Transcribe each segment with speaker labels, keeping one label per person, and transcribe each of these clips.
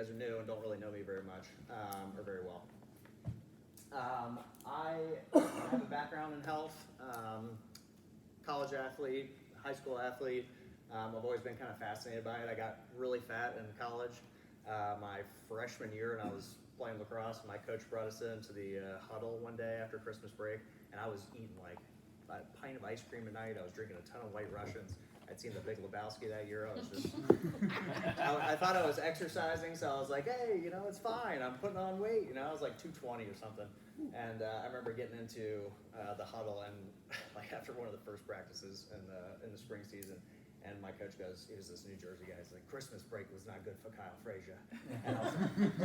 Speaker 1: guys are new and don't really know me very much, or very well. I have a background in health, college athlete, high school athlete. I've always been kind of fascinated by it. I got really fat in college. My freshman year, and I was playing lacrosse, my coach brought us into the huddle one day after Christmas break, and I was eating like a pint of ice cream a night. I was drinking a ton of White Russians. I'd seen The Big Lebowski that year. I was just, I thought I was exercising, so I was like, hey, it's fine. I'm putting on weight. I was like 220 or something. And I remember getting into the huddle, and like after one of the first practices in the spring season, and my coach goes, he was this New Jersey guy, he's like, Christmas break was not good for Kyle Frazier. And I was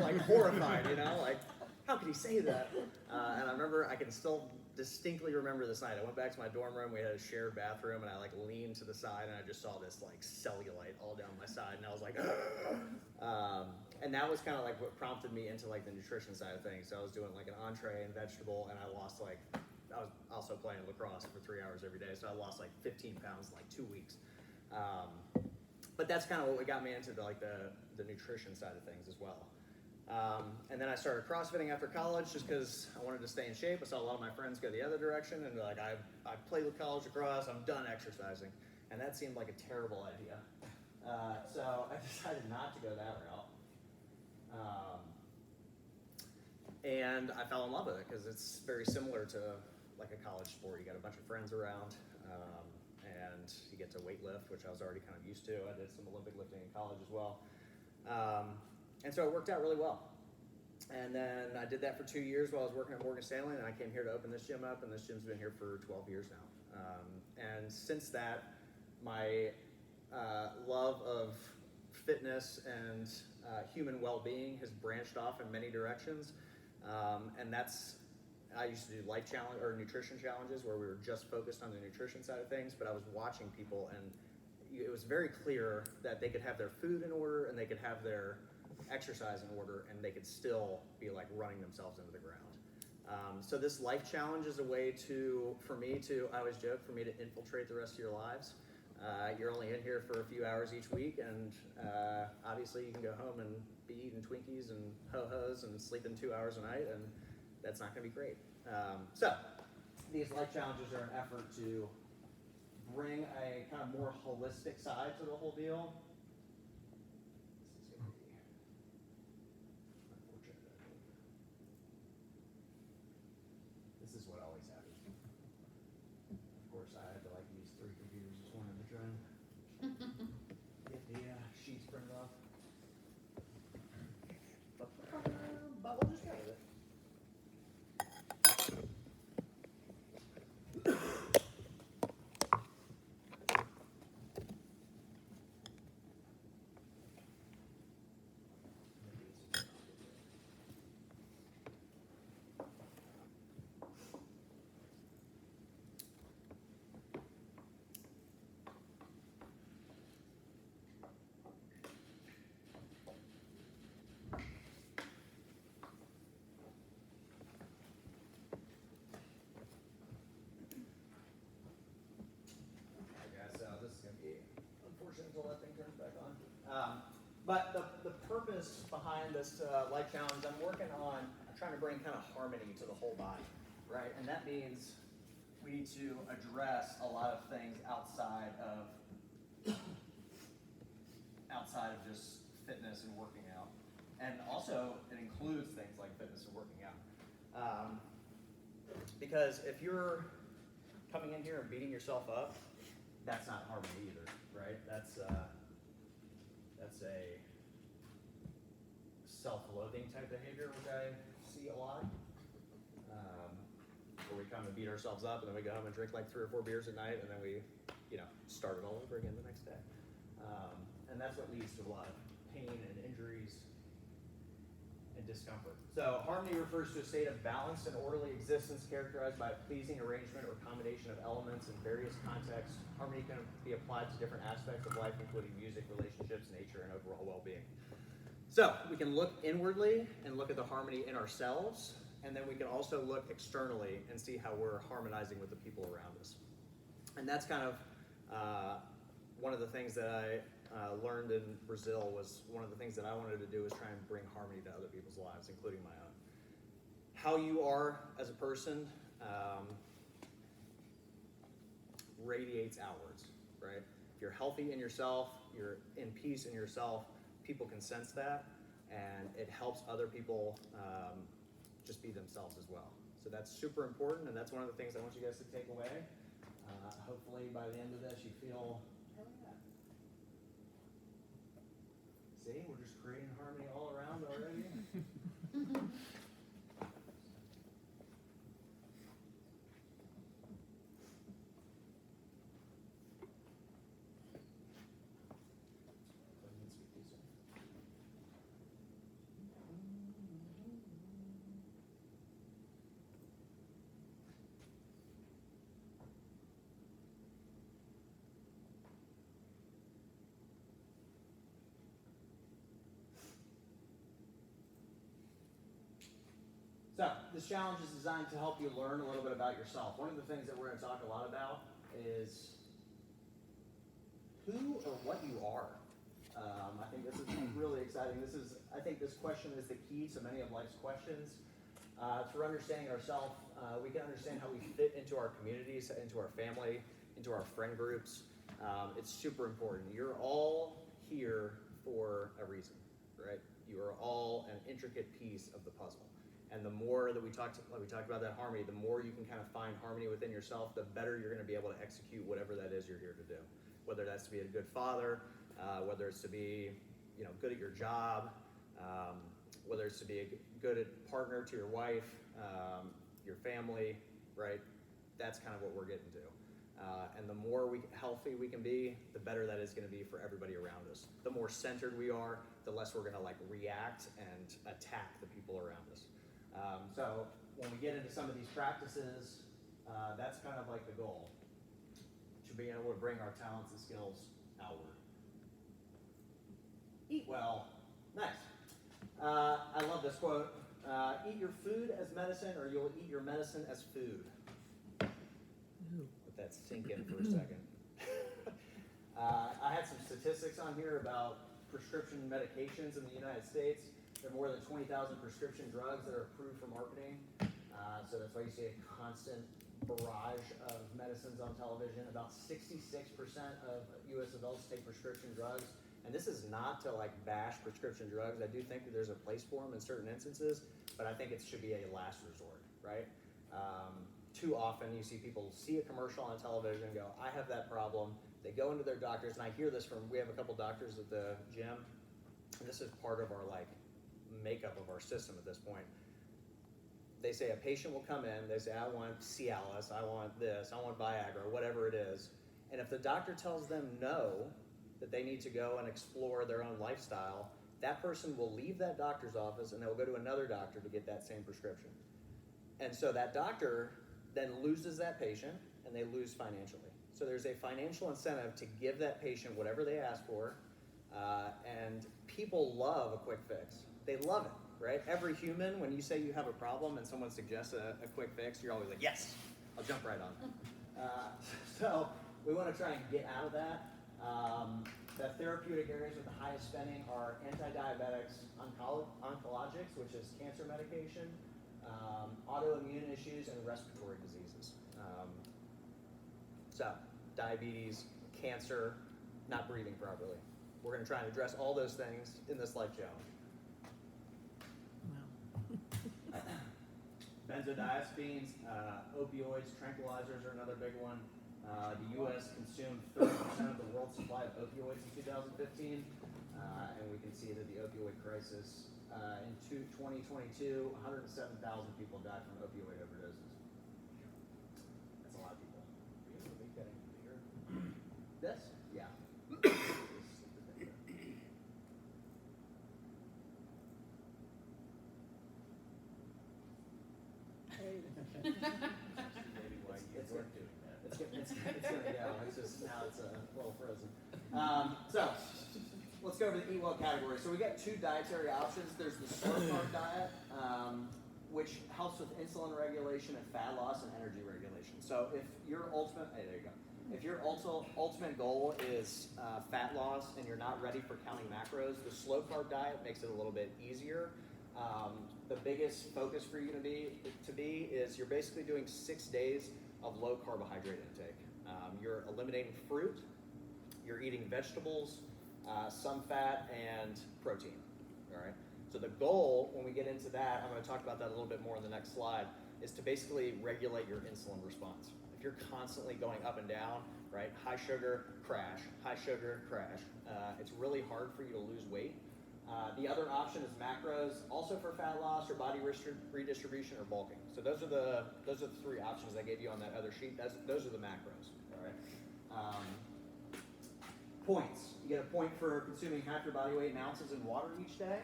Speaker 1: like horrified, like, how could he say that? And I remember, I can still distinctly remember this night. I went back to my dorm room, we had a shared bathroom, and I like leaned to the side, and I just saw this like cellulite all down my side, and I was like, and that was kind of like what prompted me into like the nutrition side of things. So I was doing like an entree and vegetable, and I lost like, I was also playing lacrosse for 3 hours every day, so I lost like 15 pounds in like 2 weeks. But that's kind of what got me into the nutrition side of things as well. And then I started CrossFitting after college just because I wanted to stay in shape. I saw a lot of my friends go the other direction, and like, I played with college lacrosse, I'm done exercising. And that seemed like a terrible idea. So I decided not to go that route. And I fell in love with it because it's very similar to like a college sport. You got a bunch of friends around. And you get to weight lift, which I was already kind of used to. I did some Olympic lifting in college as well. And so it worked out really well. And then I did that for 2 years while I was working at Morgan Stanley, and I came here to open this gym up, and this gym's been here for 12 years now. And since that, my love of fitness and human well-being has branched off in many directions. And I used to do life challenge or nutrition challenges where we were just focused on the nutrition side of things, but I was watching people, and it was very clear that they could have their food in order and they could have their exercise in order, and they could still be like running themselves into the ground. So this life challenge is a way I always joke, for me to infiltrate the rest of your lives. You're only in here for a few hours each week, and obviously you can go home and be eating Twinkies and Ho-Hos and sleeping 2 hours a night, and that's not going to be great. So these life challenges are an effort to bring a kind of more holistic side to the whole deal. This is going to be unfortunate. This is what always happens. Of course, I had to like use 3 computers this morning to try and get the sheets printed off. But we'll just go with it. Until that thing turns back on. But the purpose behind this life challenge, I'm trying to bring kind of harmony to the whole body, right? And that means we need to address a lot of things outside of just fitness and working out. And also, it includes things like fitness and working out. Because if you're coming in here and beating yourself up, that's not harmony either, right? That's a self-loathing type behavior, which I see a lot. Where we come and beat ourselves up, and then we go home and drink like 3 or 4 beers a night, and then we, start it all over again the next day. And that's what leads to a lot of pain and injuries and discomfort. So harmony refers to a state of balanced and orderly existence characterized by a pleasing arrangement or combination of elements in various contexts. Harmony can be applied to different aspects of life, including music, relationships, nature, and overall well-being. So we can look inwardly and look at the harmony in ourselves, and then we can also look externally and see how we're harmonizing with the people around us. And that's kind of one of the things that learned in Brazil was one of the things that I wanted to do was try and bring harmony to other people's lives, including my own. How you are as a person radiates outwards, right? If you're healthy in yourself, you're in peace in yourself, people can sense that, and it helps other people just be themselves as well. So that's super important, and that's one of the things I want you guys to take away. Hopefully by the end of this you feel, hell yeah. See, we're just creating harmony all around already. So, this challenge is designed to help you learn a little bit about yourself. One of the things that we're going to talk a lot about is who or what you are. I think this is really exciting. I think this question is the key to many of life's questions. Through understanding ourselves, we can understand how we fit into our communities, into our family, into our friend groups. It's super important. You're all here for a reason, right? You are all an intricate piece of the puzzle. And the more that we talked about that harmony, the more you can kind of find harmony within yourself, the better you're going to be able to execute whatever that is you're here to do. Whether that's to be a good father, whether it's to be, good at your job, whether it's to be a good partner to your wife, your family, right? That's kind of what we're getting to. And the more healthy we can be, the better that is going to be for everybody around us. The more centered we are, the less we're going to react and attack the people around us. So when we get into some of these practices, that's kind of like the goal, to be able to bring our talents and skills outward. Eat well. Nice. I love this quote. Eat your food as medicine, or you'll eat your medicine as food. Let that sink in for a second. I had some statistics on here about prescription medications in the United States. There are more than 20,000 prescription drugs that are approved for marketing. So that's why you see a constant barrage of medicines on television. About 66% of U.S. adults take prescription drugs. And this is not to bash prescription drugs. I do think that there's a place for them in certain instances, but I think it should be a last resort, right? Too often you see people see a commercial on television and go, I have that problem. They go into their doctors, and I hear this we have a couple doctors at the gym, and this is part of our makeup of our system at this point. They say a patient will come in, they say, I want Cialis, I want this, I want Viagra, whatever it is. And if the doctor tells them no, that they need to go and explore their own lifestyle, that person will leave that doctor's office and they'll go to another doctor to get that same prescription. And so that doctor then loses that patient and they lose financially. So there's a financial incentive to give that patient whatever they ask for, and people love a quick fix. They love it, right? Every human, when you say you have a problem and someone suggests a quick fix, you're always like, yes, I'll jump right on it. So we want to try and get out of that. The therapeutic areas with the highest spending are anti-diabetics, oncologics, which is cancer medication, autoimmune issues, and respiratory diseases. So diabetes, cancer, not breathing properly. We're going to try and address all those things in this life challenge. Benzodiazepines, opioids, tranquilizers are another big one. The U.S. consumed 30% of the world's supply of opioids in 2015, and we can see that the opioid crisis in 2022, 107,000 people died from opioid overdoses. That's a lot of people. This? Yeah. It's a little frozen. So let's go over the eat well category. So we got two dietary options. There's the slow carb diet, which helps with insulin regulation and fat loss and energy regulation. So if your ultimate, hey, there you go. If your ultimate goal is fat loss and you're not ready for counting macros, the slow carb diet makes it a little bit easier. The biggest focus for you to be is you're basically doing 6 days of low carbohydrate intake. You're eliminating fruit, you're eating vegetables, some fat, and protein. All right. So the goal, when we get into that, I'm going to talk about that a little bit more in the next slide, is to basically regulate your insulin response. If you're constantly going up and down, right, high sugar, crash, high sugar, crash, it's really hard for you to lose weight. The other option is macros, also for fat loss or body redistribution or bulking. So those are the 3 options I gave you on that other sheet. Those are the macros. All right. Points. You get a point for consuming half your body weight in ounces in water each day.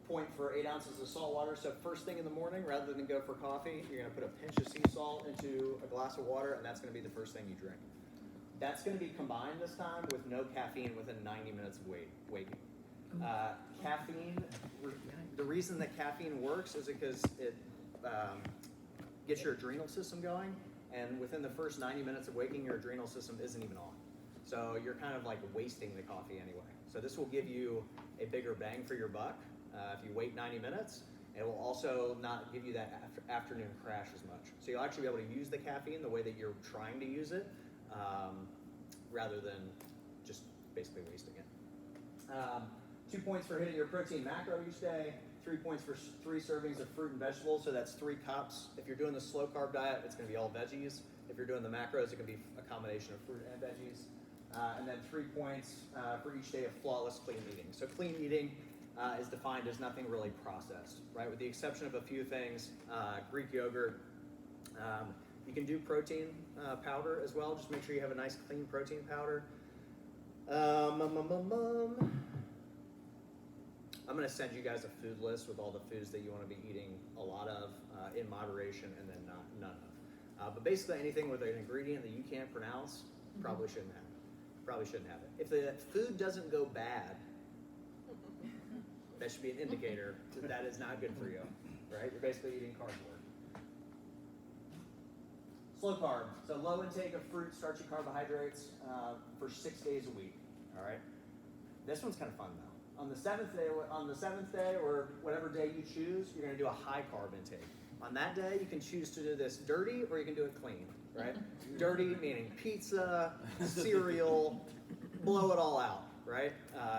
Speaker 1: Point for 8 ounces of salt water. So first thing in the morning, rather than go for coffee, you're going to put a pinch of sea salt into a glass of water, and that's going to be the first thing you drink. That's going to be combined this time with no caffeine within 90 minutes of waking. Caffeine, the reason that caffeine works is because it gets your adrenal system going, and within the first 90 minutes of waking, your adrenal system isn't even on. So you're kind of like wasting the coffee anyway. So this will give you a bigger bang for your buck if you wait 90 minutes. It will also not give you that afternoon crash as much. So you'll actually be able to use the caffeine the way that you're trying to use it, rather than just basically wasting it. 2 points for hitting your protein macro each day. 3 points for 3 servings of fruit and vegetables, so that's 3 cups. If you're doing the slow carb diet, it's going to be all veggies. If you're doing the macros, it can be a combination of fruit and veggies. And then 3 points for each day of flawless clean eating. So clean eating is defined as nothing really processed, right? With the exception of a few things, Greek yogurt. You can do protein powder as well. Just make sure you have a nice clean protein powder. I'm going to send you guys a food list with all the foods that you want to be eating a lot of in moderation and then none of. But basically anything with an ingredient that you can't pronounce, probably shouldn't have it. Probably shouldn't have it. If the food doesn't go bad, that should be an indicator that is not good for you, right? You're basically eating cardboard. Slow carb, so low intake of fruit, starchy carbohydrates for 6 days a week, all right? This one's kind of fun though. On the seventh day or whatever day you choose, you're gonna do a high carb intake. On that day, you can choose to do this dirty or you can do it clean, right? Dirty meaning pizza, cereal, blow it all out, right?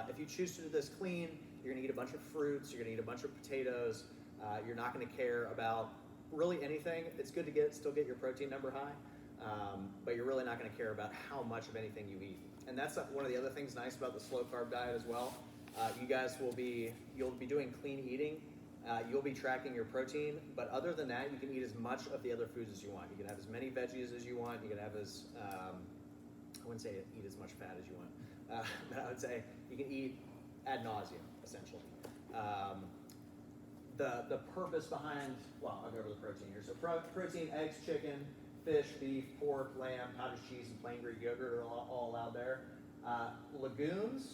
Speaker 1: If you choose to do this clean, you're gonna eat a bunch of fruits, you're gonna eat a bunch of potatoes, you're not gonna care about really anything. It's good to still get your protein number high, but you're really not gonna care about how much of anything you eat. And that's one of the other things nice about the slow carb diet as well. You guys you'll be doing clean eating. You'll be tracking your protein, but other than that, you can eat as much of the other foods as you want. You can have as many veggies as you want. You can have I wouldn't say eat as much fat as you want, but I would say you can eat ad nauseum, essentially. The purpose behind, well, I'll go over the protein here. So protein, eggs, chicken, fish, beef, pork, lamb, cottage cheese, and plain Greek yogurt are all allowed there. Legumes,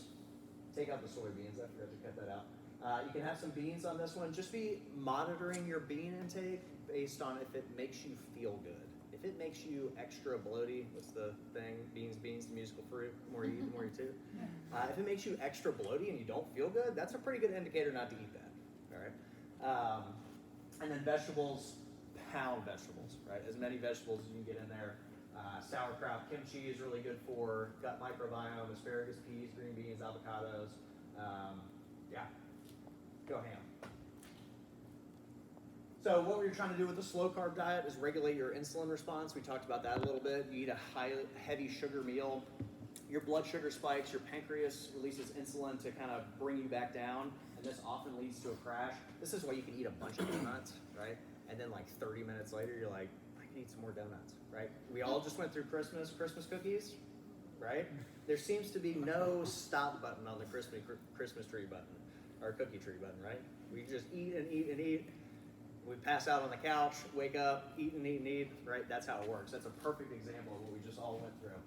Speaker 1: take out the soybeans, I forgot to cut that out. You can have some beans on this one. Just be monitoring your bean intake based on if it makes you feel good. If it makes you extra bloaty, what's the thing? Beans, the musical fruit. The more you eat, the more you toot. If it makes you extra bloaty and you don't feel good, that's a pretty good indicator not to eat that. All right. And then vegetables, pound vegetables, right? As many vegetables as you can get in there. Sauerkraut, kimchi is really good for gut microbiome. Asparagus, peas, green beans, avocados. Yeah, go ham. So what we're trying to do with the slow carb diet is regulate your insulin response. We talked about that a little bit. You eat a heavy sugar meal, your blood sugar spikes, your pancreas releases insulin to kind of bring you back down, and this often leads to a crash. This is why you can eat a bunch of donuts, right? And then like 30 minutes later, you're like, I can eat some more donuts, right? We all just went through Christmas cookies, right? There seems to be no stop button on the Christmas tree button, or cookie tree button, right? We just eat and eat and eat. We pass out on the couch, wake up, eat and eat and eat, right? That's how it works. That's a perfect example of what we just all went through.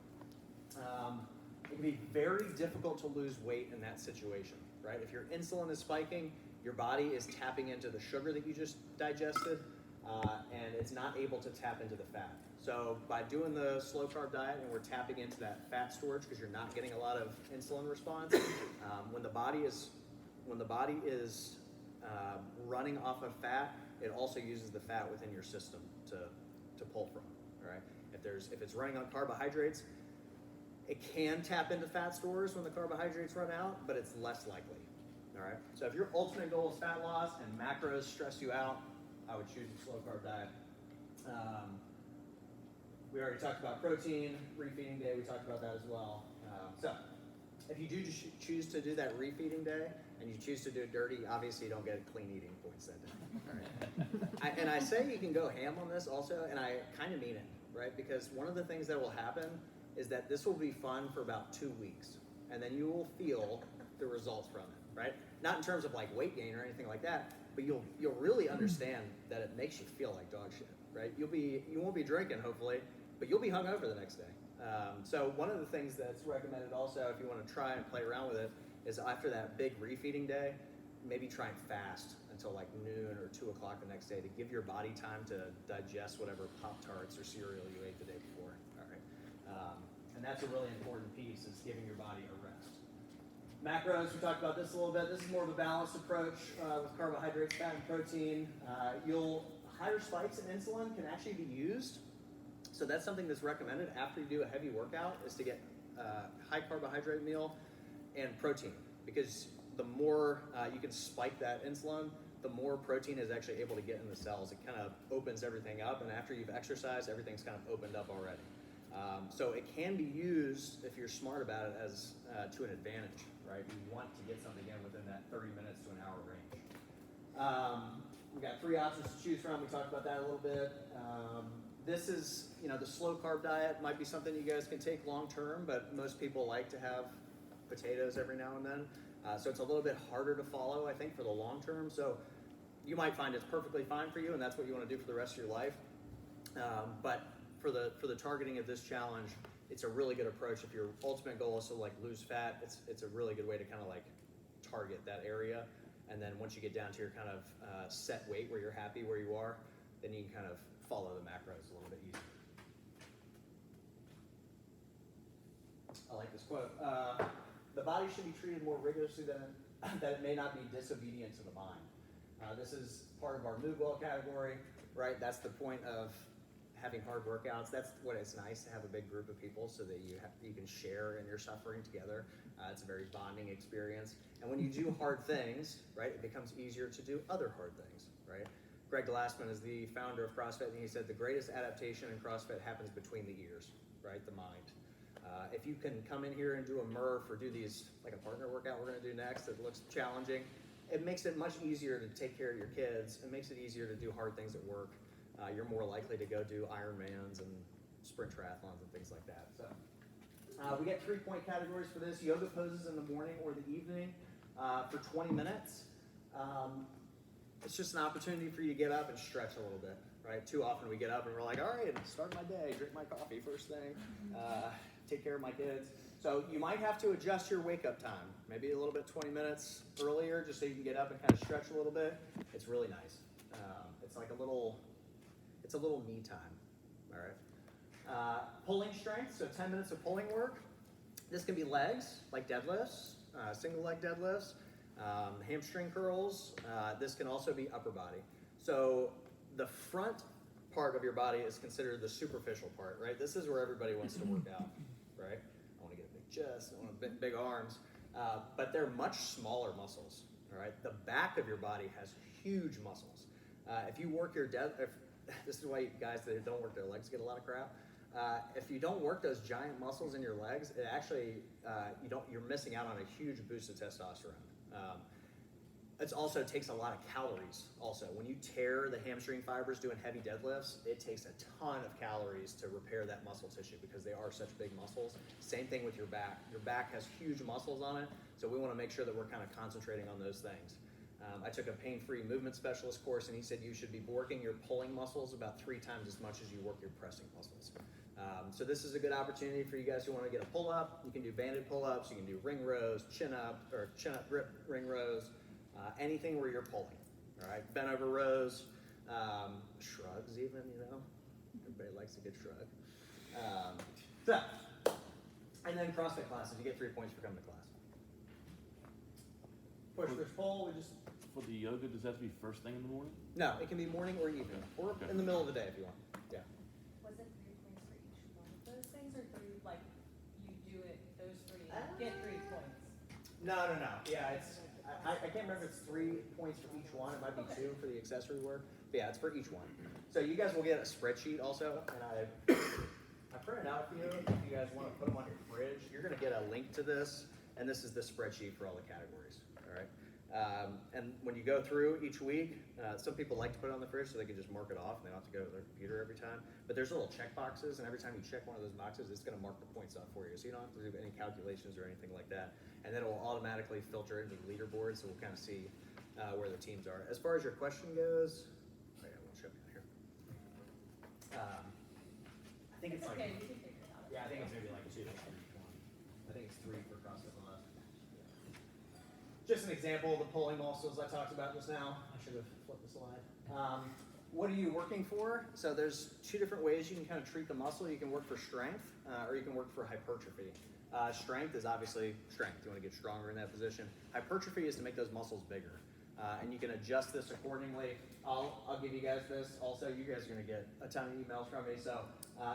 Speaker 1: It can be very difficult to lose weight in that situation, right? If your insulin is spiking, your body is tapping into the sugar that you just digested. and it's not able to tap into the fat. So by doing the slow carb diet and we're tapping into that fat storage because you're not getting a lot of insulin response, when the body is running off of fat, it also uses the fat within your system to pull from. All right. If it's running on carbohydrates, it can tap into fat stores when the carbohydrates run out, but it's less likely. All right. So if your ultimate goal is fat loss and macros stress you out, I would choose a slow carb diet. We already talked about protein, refeeding day, we talked about that as well. So if you do choose to do that refeeding day and you choose to do it dirty, obviously you don't get clean eating points that day. All right. And I say you can go ham on this also, and I kind of mean it, right? Because one of the things that will happen is that this will be fun for about 2 weeks, and then you will feel the results from it, right? Not in terms of like weight gain or anything like that, but you'll really understand that it makes you feel like dog shit, right? You won't be drinking hopefully, but you'll be hungover the next day. So one of the things that's recommended also, if you want to try and play around with it, is after that big refeeding day, maybe try and fast until like noon or 2 o'clock the next day to give your body time to digest whatever Pop-Tarts or cereal you ate the day before. All right, and that's a really important piece, is giving your body a rest. Macros, we talked about this a little bit. This is more of a balanced approach with carbohydrates, fat, and protein. Higher spikes in insulin can actually be used. So that's something that's recommended after you do a heavy workout, is to get a high carbohydrate meal and protein, because the more you can spike that insulin, the more protein is actually able to get in the cells. It kind of opens everything up, and after you've exercised, everything's kind of opened up already. So it can be used, if you're smart about it, as to an advantage, right? You want to get something in within that 30 minutes to an hour range. We got 3 options to choose from. We talked about that a little bit. This is, the slow carb diet might be something you guys can take long term, but most people like to have potatoes every now and then. So it's a little bit harder to follow, I think, for the long term. So you might find it's perfectly fine for you, and that's what you want to do for the rest of your life. But for the targeting of this challenge, it's a really good approach. If your ultimate goal is to like lose fat, it's a really good way to kind of like target that area. And then once you get down to your kind of set weight where you're happy where you are, then you can kind of follow the macros a little bit easier. I like this quote. The body should be treated more rigorously than that it may not be disobedient to the mind. This is part of our mood well category, right? That's the point of having hard workouts. That's what it's nice to have a big group of people so that you can share in your suffering together. It's a very bonding experience. And when you do hard things, right, it becomes easier to do other hard things, right? Greg Glassman is the founder of CrossFit, and he said the greatest adaptation in CrossFit happens between the ears, right, the mind. If you can come in here and do a Murph or do these, like a partner workout we're going to do next that looks challenging, it makes it much easier to take care of your kids. It makes it easier to do hard things at work. You're more likely to go do Ironmans and sprint triathlons and things like that. So we get 3-point categories for this: yoga poses in the morning or the evening for 20 minutes. It's just an opportunity for you to get up and stretch a little bit, right? Too often we get up and we're like, all right, start my day, drink my coffee first thing, take care of my kids. So you might have to adjust your wake up time, maybe a little bit 20 minutes earlier, just so you can get up and kind of stretch a little bit. It's really nice. It's like a little me time, all right? Pulling strength, so 10 minutes of pulling work. This can be legs, like deadlifts, single leg deadlifts, hamstring curls. This can also be upper body. So the front part of your body is considered the superficial part, right? This is where everybody wants to work out, right? I want to get a big chest, I want big arms, but they're much smaller muscles, all right? The back of your body has huge muscles. If you work your this is why guys that don't work their legs get a lot of crap. If you don't work those giant muscles in your legs, it actually you're missing out on a huge boost of testosterone. It also takes a lot of calories. Also, when you tear the hamstring fibers doing heavy deadlifts, it takes a ton of calories to repair that muscle tissue because they are such big muscles. Same thing with your back. Your back has huge muscles on it, so we want to make sure that we're kind of concentrating on those things. I took a pain-free movement specialist course, and he said you should be working your pulling muscles about 3 times as much as you work your pressing muscles. So this is a good opportunity for you guys who want to get a pull-up. You can do banded pull-ups, you can do ring rows, chin-up grip ring rows, anything where you're pulling, all right? Bent over rows. Shrugs even, you know, everybody likes a good shrug. So, and then CrossFit classes, you get 3 points for coming to class. Push, push, pull, we just...
Speaker 2: For the yoga, does that have to be first thing in the morning?
Speaker 1: No, it can be morning or evening, or in the middle of the day if you want. Yeah.
Speaker 3: Was it 3 points for each one of those things, or three, like, you do it, those three, get 3 points?
Speaker 1: No. Yeah, it's, I can't remember if it's 3 points for each one. It might be 2 for the accessory work. But yeah, it's for each one. So you guys will get a spreadsheet also, and I printed out for you if you guys want to put them on your fridge. You're going to get a link to this, and this is the spreadsheet for all the categories. All right. And when you go through each week, some people like to put it on the fridge so they can just mark it off and they don't have to go to their computer every time. But there's little check boxes, and every time you check one of those boxes, it's going to mark the points off for you. So you don't have to do any calculations or anything like that. And then it will automatically filter into the leaderboard, so we'll kind of see where the teams are. As far as your question goes, I won't show you here. I think it's like,
Speaker 3: okay, we can figure it out.
Speaker 1: yeah, I think it's maybe like 2 for each one. I think it's 3 for CrossFit Plus. Just an example of the pulling muscles I talked about just now. I should have flipped the slide. What are you working for? So there's 2 different ways you can kind of treat the muscle. You can work for strength, or you can work for hypertrophy. Strength is obviously strength. You want to get stronger in that position. Hypertrophy is to make those muscles bigger. And you can adjust this accordingly. I'll give you guys this. Also, you guys are going to get a ton of emails from me. So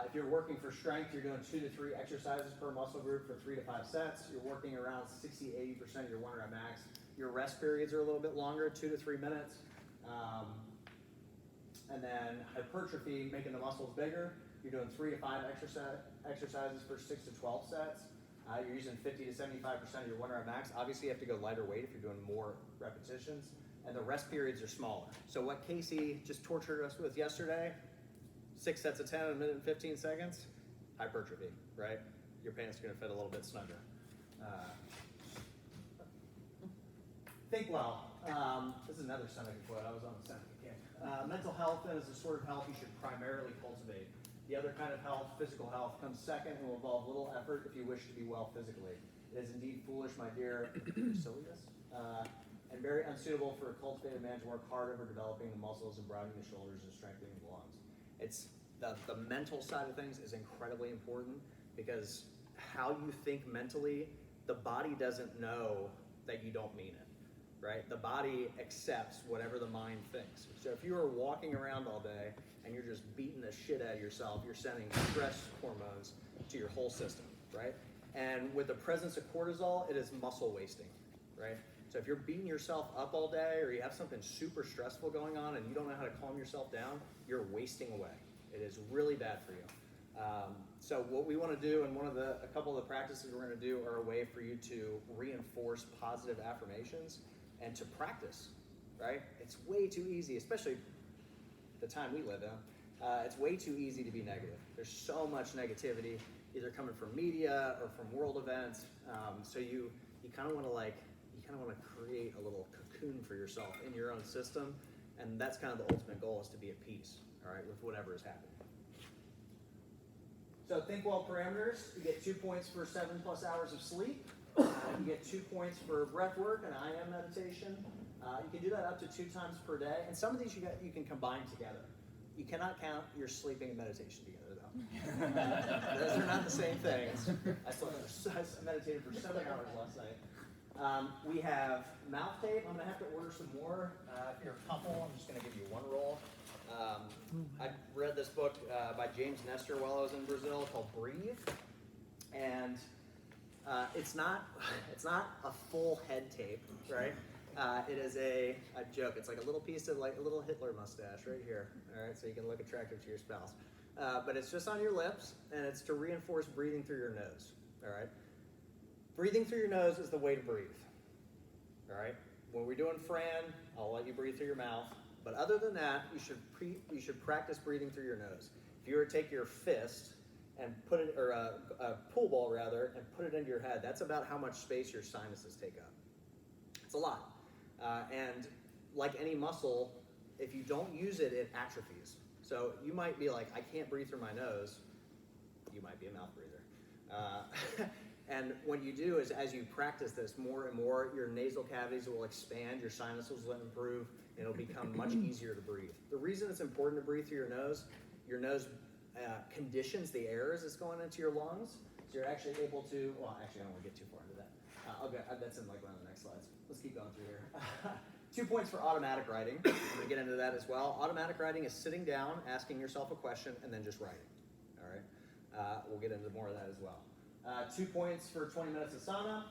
Speaker 1: if you're working for strength, you're doing 2 to 3 exercises per muscle group for 3 to 5 sets. You're working around 60-80% of your 1 rep max. Your rest periods are a little bit longer, 2 to 3 minutes. And then hypertrophy, making the muscles bigger. You're doing 3 to 5 exercises for 6 to 12 sets. You're using 50 to 75% of your 1 rep max. Obviously, you have to go lighter weight if you're doing more repetitions. And the rest periods are smaller. So what Casey just tortured us with yesterday, 6 sets of 10 in a minute and 15 seconds, hypertrophy, right? Your pants are going to fit a little bit snugger. Think well. This is another Seneca quote. I was on the Seneca kick. Mental health is the sort of health you should primarily cultivate. The other kind of health, physical health, comes second and will involve little effort if you wish to be well physically. It is indeed foolish, my dear Basilius, and very unsuitable for a cultivated man to work hard over developing the muscles and broadening the shoulders and strengthening the lungs. It's the mental side of things is incredibly important because how you think mentally, the body doesn't know that you don't mean it, right? The body accepts whatever the mind thinks. So if you are walking around all day and you're just beating the shit out of yourself, you're sending stress hormones to your whole system, right? And with the presence of cortisol, it is muscle wasting, right? So if you're beating yourself up all day or you have something super stressful going on and you don't know how to calm yourself down, you're wasting away. It is really bad for you. So what we want to do, and a couple of the practices we're going to do are a way for you to reinforce positive affirmations and to practice, right? It's way too easy, especially the time we live in. It's way too easy to be negative. There's so much negativity, either coming from media or from world events. So you kind of want to create a little cocoon for yourself in your own system, and that's kind of the ultimate goal, is to be at peace, all right, with whatever is happening. So think well parameters. You get 2 points for 7+ hours of sleep. You get 2 points for breath work and IM meditation. You can do that up to 2 times per day, and some of these you can combine together. You cannot count your sleeping and meditation together, though. Those are not the same things. I meditated for 7 hours last night. We have mouth tape. I'm going to have to order some more. If you're a couple, I'm just going to give you 1 roll. I read this book by James Nestor while I was in Brazil called Breathe, and it's not a full head tape, right? It is I joke, it's like a little piece of like a little Hitler mustache right here, all right, so you can look attractive to your spouse. But it's just on your lips, and it's to reinforce breathing through your nose, all right? Breathing through your nose is the way to breathe, all right? When we're doing Fran, I'll let you breathe through your mouth, but other than that, you should practice breathing through your nose. If you were to take your fist and put it, or a pool ball rather, and put it into your head, that's about how much space your sinuses take up. It's a lot. And like any muscle, if you don't use it, it atrophies. So you might be like, I can't breathe through my nose. You might be a mouth breather. And what you do is, as you practice this more and more, your nasal cavities will expand, your sinuses will improve, and it'll become much easier to breathe. The reason it's important to breathe through your nose conditions the air as it's going into your lungs. So you're actually able to, well, actually I don't want to get too far into that. That's in like one of the next slides. Let's keep going through here. 2 points for automatic writing. I'm going to get into that as well. Automatic writing is sitting down, asking yourself a question, and then just writing. All right. We'll get into more of that as well. 2 points for 20 minutes of sauna.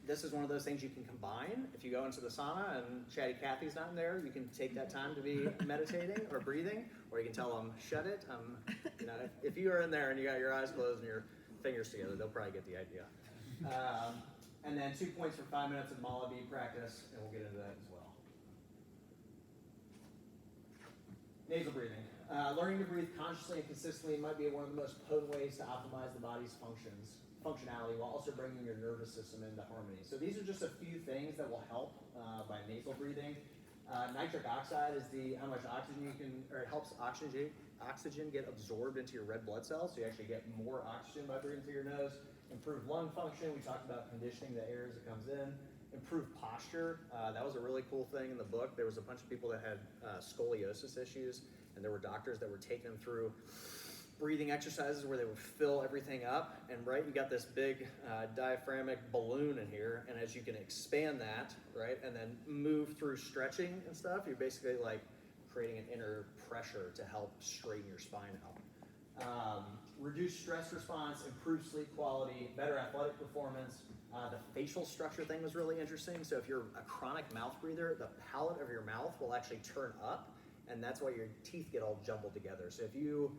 Speaker 1: This is one of those things you can combine. If you go into the sauna and Chatty Cathy's not in there, you can take that time to be meditating or breathing, or you can tell them, shut it. If you are in there and you got your eyes closed and your fingers together, they'll probably get the idea. And then 2 points for 5 minutes of Mala bead practice, and we'll get into that as well. Nasal breathing. Learning to breathe consciously and consistently might be one of the most potent ways to optimize the body's functionality while also bringing your nervous system into harmony. So these are just a few things that will help by nasal breathing. Nitric oxide is how much oxygen it helps oxygen get absorbed into your red blood cells, so you actually get more oxygen by breathing through your nose. Improve lung function. We talked about conditioning the air as it comes in. Improve posture. That was a really cool thing in the book. There was a bunch of people that had scoliosis issues, and there were doctors that were taking them through breathing exercises where they would fill everything up. And right, you got this big diaphragmatic balloon in here, and as you can expand that, right, and then move through stretching and stuff, you're basically like creating an inner pressure to help straighten your spine out. Reduce stress response, improve sleep quality, better athletic performance. The facial structure thing was really interesting. So if you're a chronic mouth breather, the palate of your mouth will actually turn up, and that's why your teeth get all jumbled together. So if you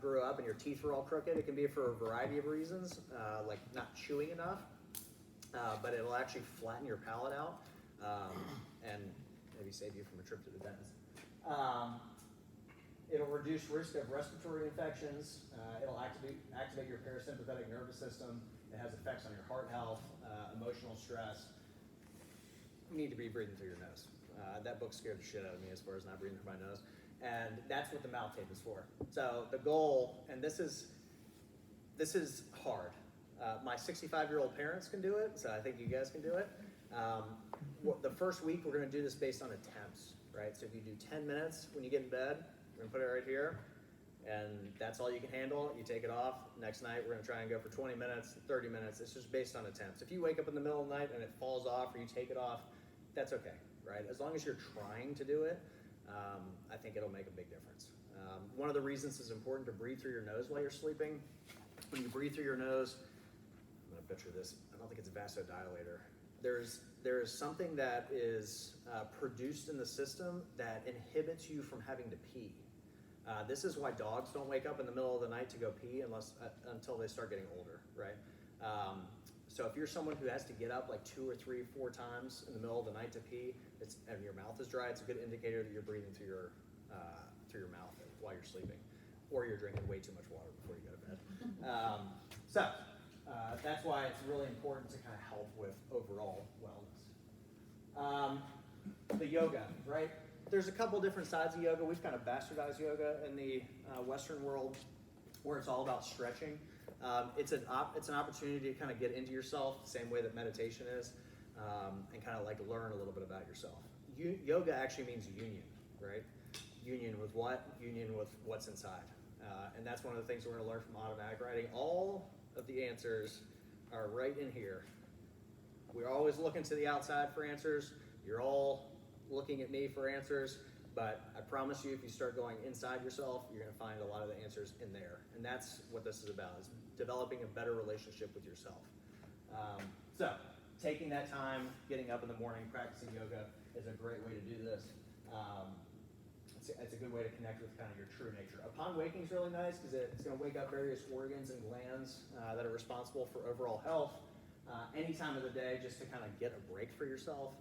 Speaker 1: grew up and your teeth were all crooked, it can be for a variety of reasons, like not chewing enough, but it'll actually flatten your palate out and maybe save you from a trip to the dentist. It'll reduce risk of respiratory infections. It'll activate your parasympathetic nervous system. It has effects on your heart health, emotional stress. You need to be breathing through your nose. That book scared the shit out of me as far as not breathing through my nose. And that's what the mouth tape is for. So the goal, and this is hard. My 65-year-old parents can do it, so I think you guys can do it. The first week, we're going to do this based on attempts, right? So if you do 10 minutes when you get in bed, we're going to put it right here, and that's all you can handle. You take it off. Next night, we're going to try and go for 20 minutes, 30 minutes. It's just based on attempts. If you wake up in the middle of the night and it falls off or you take it off, that's okay, right? As long as you're trying to do it, I think it'll make a big difference. One of the reasons it's important to breathe through your nose while you're sleeping. When you breathe through your nose, I'm going to butcher this. I don't think it's a vasodilator. There is something that is produced in the system that inhibits you from having to pee. This is why dogs don't wake up in the middle of the night to go pee until they start getting older, right? So if you're someone who has to get up like 2 or 3, 4 times in the middle of the night to pee, and your mouth is dry, it's a good indicator that you're breathing through your mouth while you're sleeping, or you're drinking way too much water before you go to bed. That's why it's really important to kind of help with overall wellness. The yoga, right? There's a couple different sides of yoga. We've kind of bastardized yoga in the Western world, where it's all about stretching. It's an opportunity to kind of get into yourself the same way that meditation is, and kind of like learn a little bit about yourself. Yoga actually means union, right? Union with what? Union with what's inside. And that's one of the things we're going to learn from automatic writing. All of the answers are right in here. We're always looking to the outside for answers. You're all looking at me for answers, but I promise you, if you start going inside yourself, you're going to find a lot of the answers in there. And that's what this is about, is developing a better relationship with yourself. So taking that time, getting up in the morning, practicing yoga is a great way to do this. It's a good way to connect with kind of your true nature. Upon waking is really nice because it's going to wake up various organs and glands that are responsible for overall health. Any time of the day, just to kind of get a break for yourself.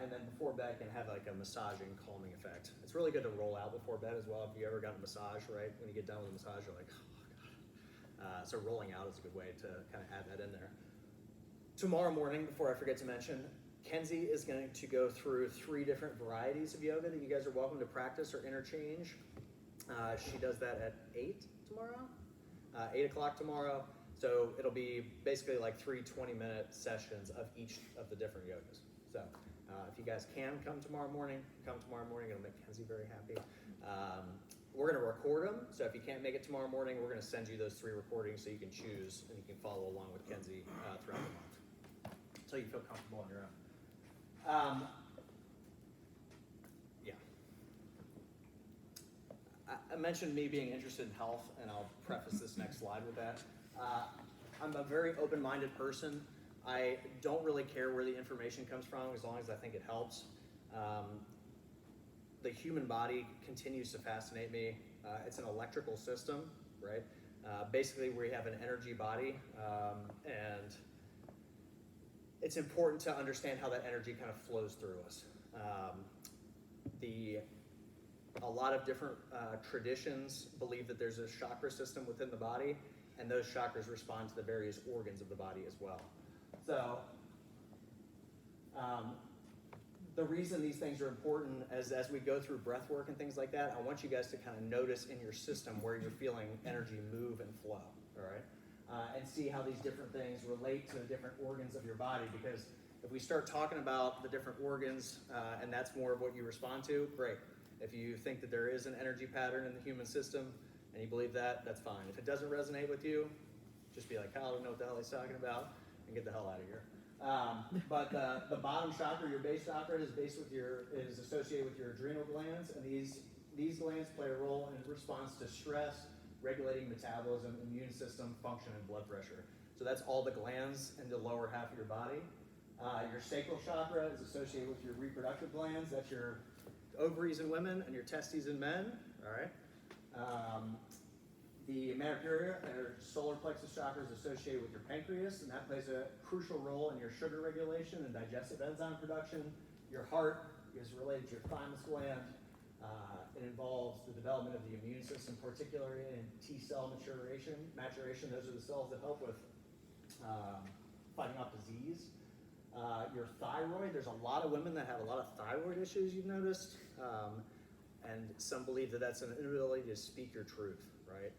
Speaker 1: And then before bed can have like a massaging, calming effect. It's really good to roll out before bed as well. If you ever got a massage, right? When you get done with a massage, you're like, oh God. So rolling out is a good way to kind of add that in there. Tomorrow morning, before I forget to mention, Kenzie is going to go through 3 different varieties of yoga that you guys are welcome to practice or interchange. She does that at 8 tomorrow, 8 o'clock tomorrow. So it'll be basically like 3 20-minute sessions of each of the different yogas. So if you guys can come tomorrow morning, It'll make Kenzie very happy. We're going to record them, so if you can't make it tomorrow morning, we're going to send you those 3 recordings so you can choose and you can follow along with Kenzie throughout the month until you feel comfortable on your own. Yeah. I mentioned me being interested in health, and I'll preface this next slide with that. I'm a very open-minded person. I don't really care where the information comes from as long as I think it helps. The human body continues to fascinate me. It's an electrical system, right? Basically, we have an energy body, and it's important to understand how that energy kind of flows through us. A lot of different traditions believe that there's a chakra system within the body, and those chakras respond to the various organs of the body as well. So, the reason these things are important is as we go through breath work and things like that, I want you guys to kind of notice in your system where you're feeling energy move and flow, all right? And see how these different things relate to the different organs of your body, because if we start talking about the different organs and that's more of what you respond to, great. If you think that there is an energy pattern in the human system and you believe that, that's fine. If it doesn't resonate with you, just be like, Kyle, I don't know what the hell he's talking about, and get the hell out of here. But the bottom chakra, your base chakra, is associated with your adrenal glands, and these glands play a role in response to stress, regulating metabolism, immune system function, and blood pressure. So that's all the glands in the lower half of your body. Your sacral chakra is associated with your reproductive glands. That's your ovaries in women and your testes in men. All right. The Manipura, or solar plexus chakra, is associated with your pancreas, and that plays a crucial role in your sugar regulation and digestive enzyme production. Your heart is related to your thymus gland. It involves the development of the immune system, particularly in T cell maturation. Those are the cells that help with fighting off disease. Your thyroid, there's a lot of women that have a lot of thyroid issues, you've noticed. And some believe that that's an inability to speak your truth, right?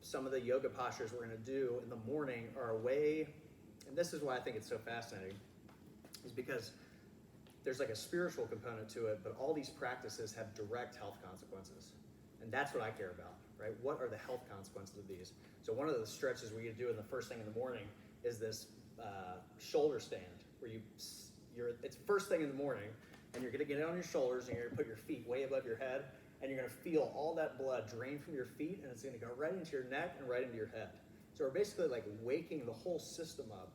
Speaker 1: Some of the yoga postures we're going to do in the morning are a way, and this is why I think it's so fascinating, is because there's like a spiritual component to it, but all these practices have direct health consequences. And that's what I care about, right? What are the health consequences of these? So one of the stretches we do in the first thing in the morning is this shoulder stand, where it's first thing in the morning, and you're going to get it on your shoulders, and you're going to put your feet way above your head, and you're going to feel all that blood drain from your feet, and it's going to go right into your neck and right into your head. So we're basically like waking the whole system up.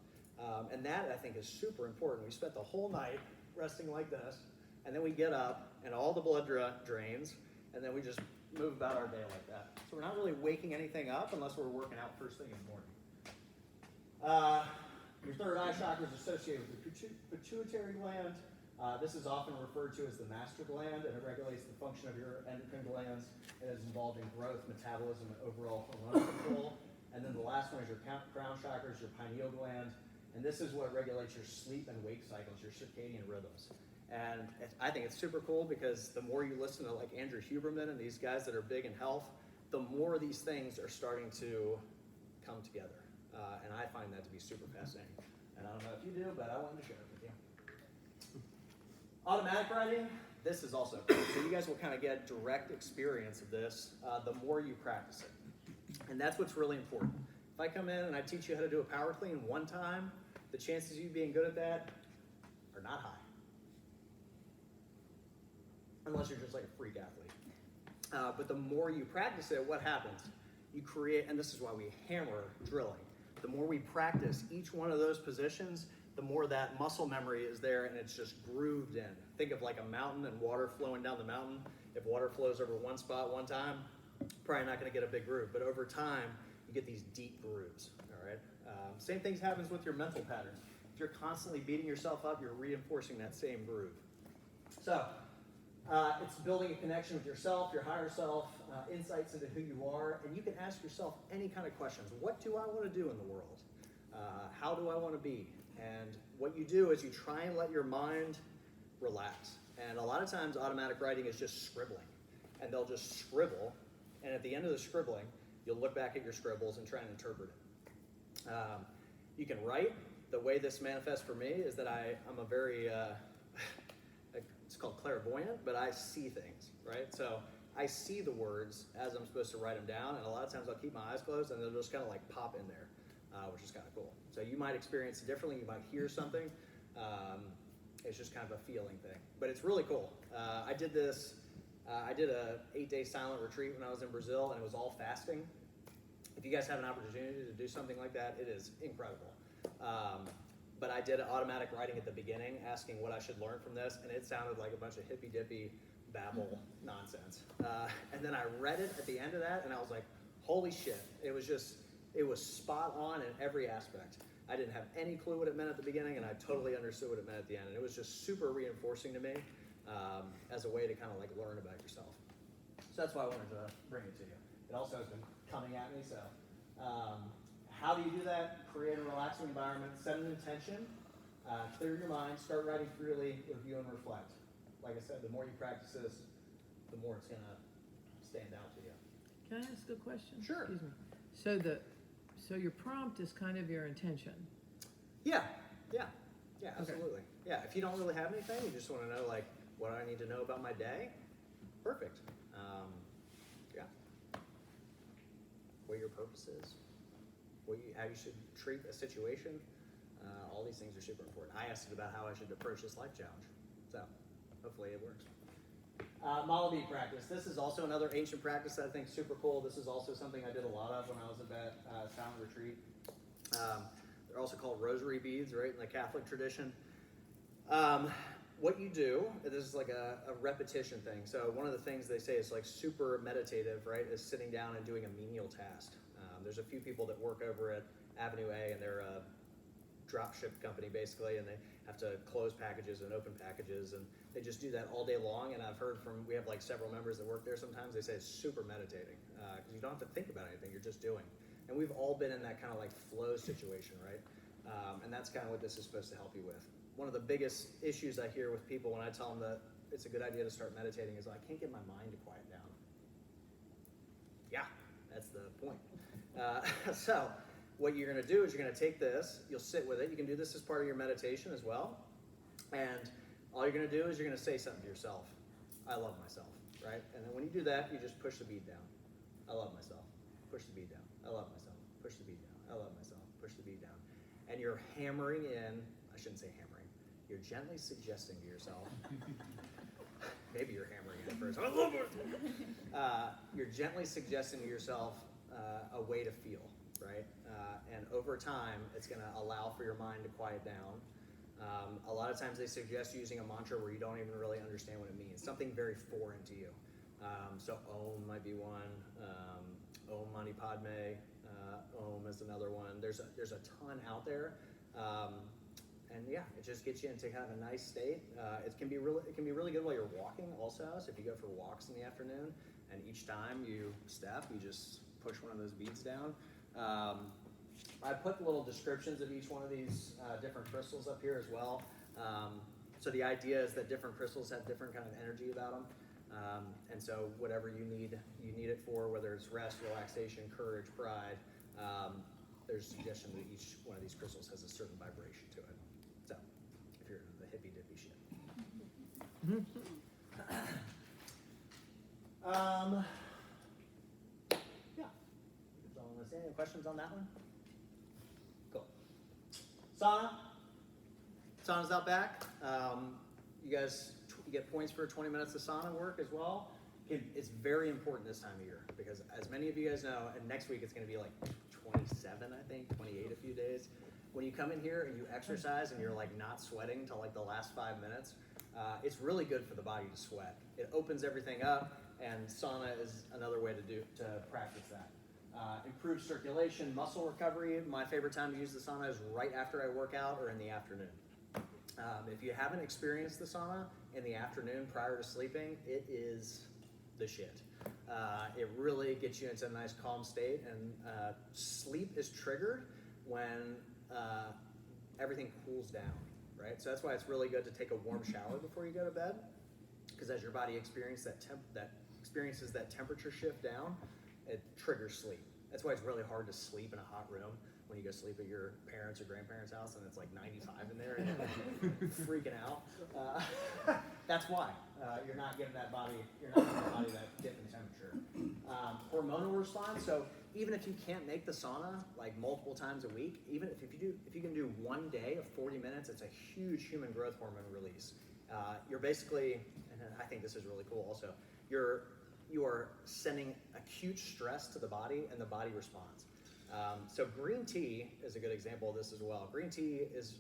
Speaker 1: And that, I think, is super important. We spent the whole night resting like this, and then we get up, and all the blood drains, and then we just move about our day like that. So we're not really waking anything up unless we're working out first thing in the morning. Your third eye chakra is associated with the pituitary gland. This is often referred to as the master gland, and it regulates the function of your endocrine glands. It is involved in growth, metabolism, and overall hormonal control. And then the last one is your crown chakra, is your pineal gland. And this is what regulates your sleep and wake cycles, your circadian rhythms. And I think it's super cool because the more you listen to like Andrew Huberman and these guys that are big in health, the more these things are starting to come together. And I find that to be super fascinating. And I don't know if you do, but I wanted to share it with you. Automatic writing, this is also cool. So you guys will kind of get direct experience of this the more you practice it. And that's what's really important. If I come in and I teach you how to do a power clean one time, the chances of you being good at that are not high. Unless you're just like a freak athlete. But the more you practice it, what happens? You create, and this is why we hammer drilling. The more we practice each one of those positions, the more that muscle memory is there and it's just grooved in. Think of like a mountain and water flowing down the mountain. If water flows over one spot one time, probably not going to get a big groove. But over time, you get these deep grooves, all right? Same thing happens with your mental pattern. If you're constantly beating yourself up, you're reinforcing that same groove. So it's building a connection with yourself, your higher self, insights into who you are, and you can ask yourself any kind of questions. What do I want to do in the world? How do I want to be? And what you do is you try and let your mind relax. And a lot of times automatic writing is just scribbling. And they'll just scribble, and at the end of the scribbling, you'll look back at your scribbles and try and interpret it. You can write. The way this manifests for me is that I'm a very, it's called clairvoyant, but I see things, right? So I see the words as I'm supposed to write them down, and a lot of times I'll keep my eyes closed and they'll just kind of like pop in there, which is kind of cool. So you might experience it differently. You might hear something. It's just kind of a feeling thing, but it's really cool. I did this. I did a 8-day silent retreat when I was in Brazil, and it was all fasting. If you guys have an opportunity to do something like that, it is incredible. But I did automatic writing at the beginning, asking what I should learn from this, and it sounded like a bunch of hippy-dippy babble nonsense. And then I read it at the end of that, and I was like, holy shit. It was spot on in every aspect. I didn't have any clue what it meant at the beginning, and I totally understood what it meant at the end. And it was just super reinforcing to me as a way to kind of like learn about yourself. So that's why I wanted to bring it to you. It also has been coming at me, so. How do you do that? Create a relaxing environment, set an intention, clear your mind, start writing freely, review and reflect. Like I said, the more you practice this, the more it's gonna stand out to you.
Speaker 4: Can I ask a question?
Speaker 1: Sure.
Speaker 4: Excuse me. So your prompt is kind of your intention.
Speaker 1: Yeah, absolutely. Yeah, if you don't really have anything, you just wanna know like, what do I need to know about my day? Perfect. Yeah. What your purpose is. How you should treat a situation. All these things are super important. I asked it about how I should approach this life challenge. So hopefully it works. Model bead practice. This is also another ancient practice that I think is super cool. This is also something I did a lot of when I was at that silent retreat. They're also called rosary beads, right, in the Catholic tradition. What you do, this is like a repetition thing. So one of the things they say is like super meditative, right, is sitting down and doing a menial task. There's a few people that work over at Avenue A, and they're a drop ship company basically, and they have to close packages and open packages, and they just do that all day long. And I've heard we have like several members that work there sometimes, they say it's super meditating because you don't have to think about anything, you're just doing. And we've all been in that kind of like flow situation, right? And that's kind of what this is supposed to help you with. One of the biggest issues I hear with people when I tell them that it's a good idea to start meditating is I can't get my mind to quiet down. Yeah, that's the point. So what you're going to do is you're going to take this, you'll sit with it. You can do this as part of your meditation as well. And all you're going to do is you're going to say something to yourself. I love myself, right? And then when you do that, you just push the bead down. I love myself. Push the bead down. I love myself. Push the bead down. I love myself. Push the bead down. And you're hammering in, I shouldn't say hammering, you're gently suggesting to yourself, maybe you're hammering in first, I love it. You're gently suggesting to yourself a way to feel, right? And over time, it's going to allow for your mind to quiet down. A lot of times they suggest using a mantra where you don't even really understand what it means, something very foreign to you. So Om might be one, Om Mani Padme, Om is another one. There's a ton out there. And yeah, it just gets you into kind of a nice state. It can be really good while you're walking also. So if you go for walks in the afternoon, and each time you step, you just push one of those beads down. I put little descriptions of each one of these different crystals up here as well. So the idea is that different crystals have different kind of energy about them. And so whatever you need it for, whether it's rest, relaxation, courage, pride, there's a suggestion that each one of these crystals has a certain vibration to it. So if you're into the hippy dippy shit. Yeah. That's all I'm gonna say. Any questions on that one? Cool. Sauna. Sauna's out back. You guys, you get points for 20 minutes of sauna work as well. It's very important this time of year because as many of you guys know, and next week it's gonna be like 27, I think, 28 a few days. When you come in here and you exercise and you're like not sweating till like the last 5 minutes, it's really good for the body to sweat. It opens everything up, and sauna is another way to practice that. Improve circulation, muscle recovery. My favorite time to use the sauna is right after I work out or in the afternoon. If you haven't experienced the sauna in the afternoon prior to sleeping, it is the shit. It really gets you into a nice calm state, and sleep is triggered when everything cools down, right? So that's why it's really good to take a warm shower before you go to bed, because as your body experiences that temperature shift down, it triggers sleep. That's why it's really hard to sleep in a hot room. when you go sleep at your parents' or grandparents' house and it's like 95 in there and you're like freaking out. That's why you're not getting that body that dip in temperature. Hormonal response. So even if you can't make the sauna like multiple times a week, even if you can do one day of 40 minutes, it's a huge human growth hormone release. You're basically, and I think this is really cool also, you are sending acute stress to the body and the body responds. So green tea is a good example of this as well. Green tea is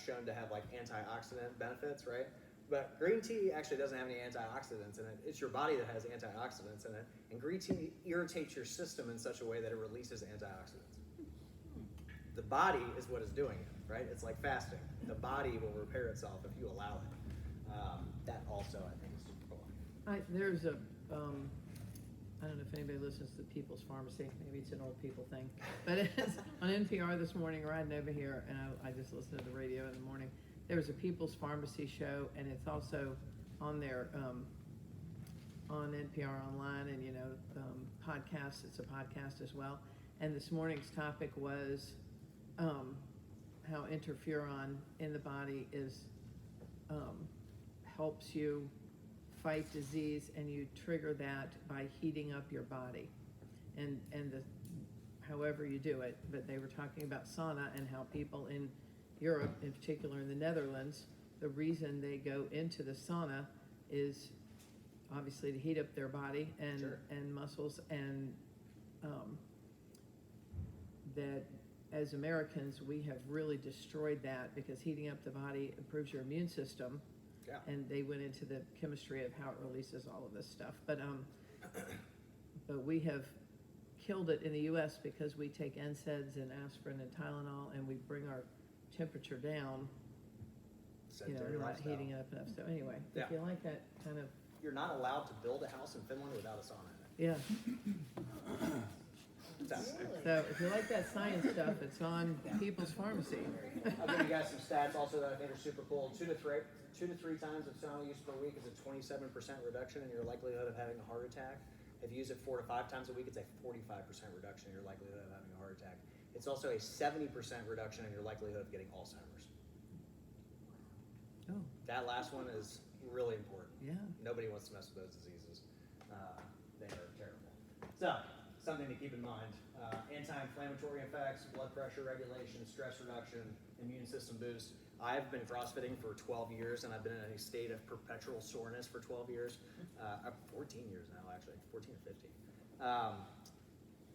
Speaker 1: shown to have like antioxidant benefits, right? But green tea actually doesn't have any antioxidants in it. It's your body that has antioxidants in it. And green tea irritates your system in such a way that it releases antioxidants. The body is what is doing it, right? It's like fasting. The body will repair itself if you allow it. That also, I think, is super cool.
Speaker 4: There's a, I don't know if anybody listens to People's Pharmacy. Maybe it's an old people thing. But it's on NPR this morning, riding over here, and I just listened to the radio in the morning. There was a People's Pharmacy show, and it's also on their, on NPR Online and, podcasts. It's a podcast as well. And this morning's topic was how interferon in the body helps you fight disease, and you trigger that by heating up your body, and however you do it. But they were talking about sauna and how people in Europe, in particular in the Netherlands, the reason they go into the sauna is obviously to heat up their body and
Speaker 1: Sure.
Speaker 4: and muscles, and that as Americans we have really destroyed that, because heating up the body improves your immune system.
Speaker 1: Yeah.
Speaker 4: And they went into the chemistry of how it releases all of this stuff. But we have killed it in the U.S. because we take NSAIDs and aspirin and Tylenol, and we bring our temperature down.
Speaker 1: Sedentary
Speaker 4: We're not
Speaker 1: lifestyle.
Speaker 4: heating it up enough. So anyway,
Speaker 1: Yeah.
Speaker 4: if you like that kind of,
Speaker 1: You're not allowed to build a house in Finland without a sauna in it.
Speaker 4: yeah.
Speaker 1: So,
Speaker 4: So if you like that science stuff, it's on People's Pharmacy.
Speaker 1: I'll give you guys some stats also that I think are super cool. 2 to 3 times of sauna use per week is a 27% reduction in your likelihood of having a heart attack. If you use it 4 to 5 times a week, it's a 45% reduction in your likelihood of having a heart attack. It's also a 70% reduction in your likelihood of getting Alzheimer's.
Speaker 4: Oh,
Speaker 1: That last one is really important.
Speaker 4: yeah.
Speaker 1: Nobody wants to mess with those diseases. They are terrible. So, something to keep in mind. Anti-inflammatory effects, blood pressure regulation, stress reduction, immune system boost. I've been CrossFitting for 12 years, and I've been in a state of perpetual soreness for 12 years. 14 years now, actually, 14 or 15.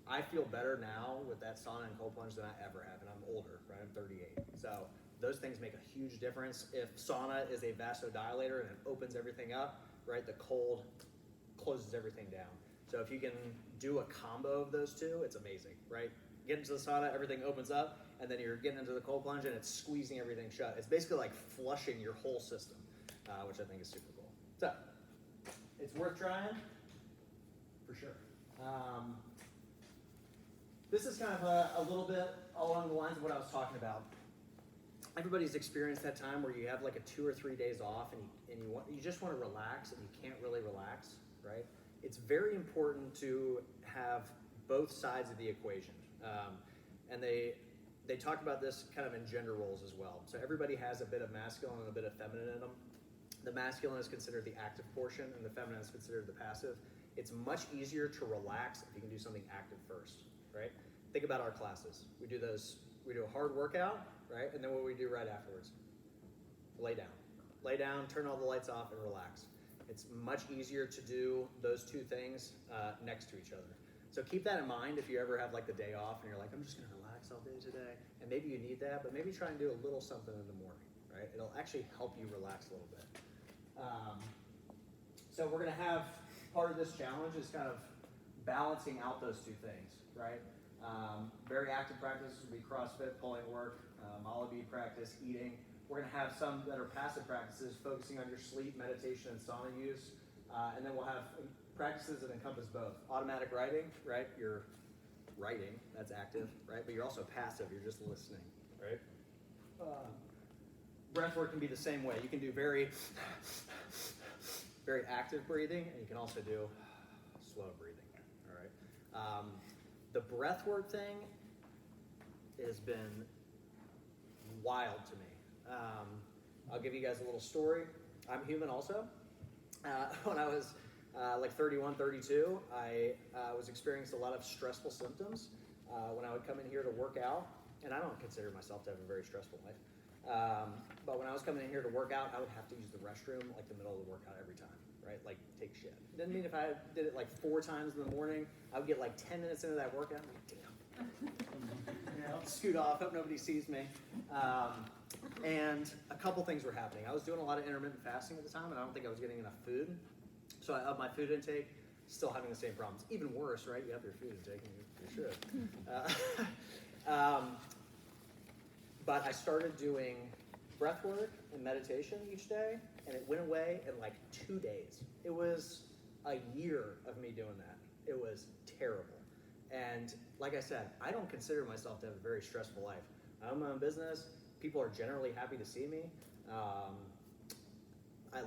Speaker 1: I feel better now with that sauna and cold plunge than I ever have, and I'm older, right? I'm 38. So those things make a huge difference. If sauna is a vasodilator and it opens everything up, right, the cold closes everything down. So if you can do a combo of those two, it's amazing, right? Get into the sauna, everything opens up, and then you're getting into the cold plunge and it's squeezing everything shut. It's basically like flushing your whole system, which I think is super cool. So, it's worth trying, for sure. This is kind of a little bit along the lines of what I was talking about. Everybody's experienced that time where you have like a 2 or 3 days off and you just want to relax and you can't really relax, right? It's very important to have both sides of the equation. And they talk about this kind of in gender roles as well. So everybody has a bit of masculine and a bit of feminine in them. The masculine is considered the active portion and the feminine is considered the passive. It's much easier to relax if you can do something active first, right? Think about our classes. We do a hard workout, right? And then what we do right afterwards? Lay down. Lay down, turn all the lights off, and relax. It's much easier to do those two things next to each other. So keep that in mind if you ever have like the day off and you're like, I'm just gonna relax all day today. And maybe you need that, but maybe try and do a little something in the morning, right? It'll actually help you relax a little bit. So we're gonna have, part of this challenge is kind of balancing out those two things, right? Very active practices would be CrossFit, pulling work, Mala bead practice, eating. We're gonna have some that are passive practices, focusing on your sleep, meditation, and sauna use. And then we'll have practices that encompass both. Automatic writing, right? You're writing, that's active, right? But you're also passive, you're just listening, right? Breath work can be the same way. You can do very, very active breathing, and you can also do slow breathing, all right? The breath work thing has been wild to me. I'll give you guys a little story. I'm human also. When I was like 31, 32, I was experiencing a lot of stressful symptoms when I would come in here to work out, and I don't consider myself to have a very stressful life. But when I was coming in here to work out, I would have to use the restroom like the middle of the workout every time, right? Like take shit. It didn't mean if I did it like 4 times in the morning, I would get like 10 minutes into that workout, I'm like, damn. I'll scoot off, hope nobody sees me. And a couple things were happening. I was doing a lot of intermittent fasting at the time, and I don't think I was getting enough food. So I upped my food intake, still having the same problems. Even worse, right? You have your food intake, and you should. But I started doing breath work and meditation each day, and it went away in like 2 days. It was a year of me doing that. It was terrible. And like I said, I don't consider myself to have a very stressful life. I own my own business. People are generally happy to see me. I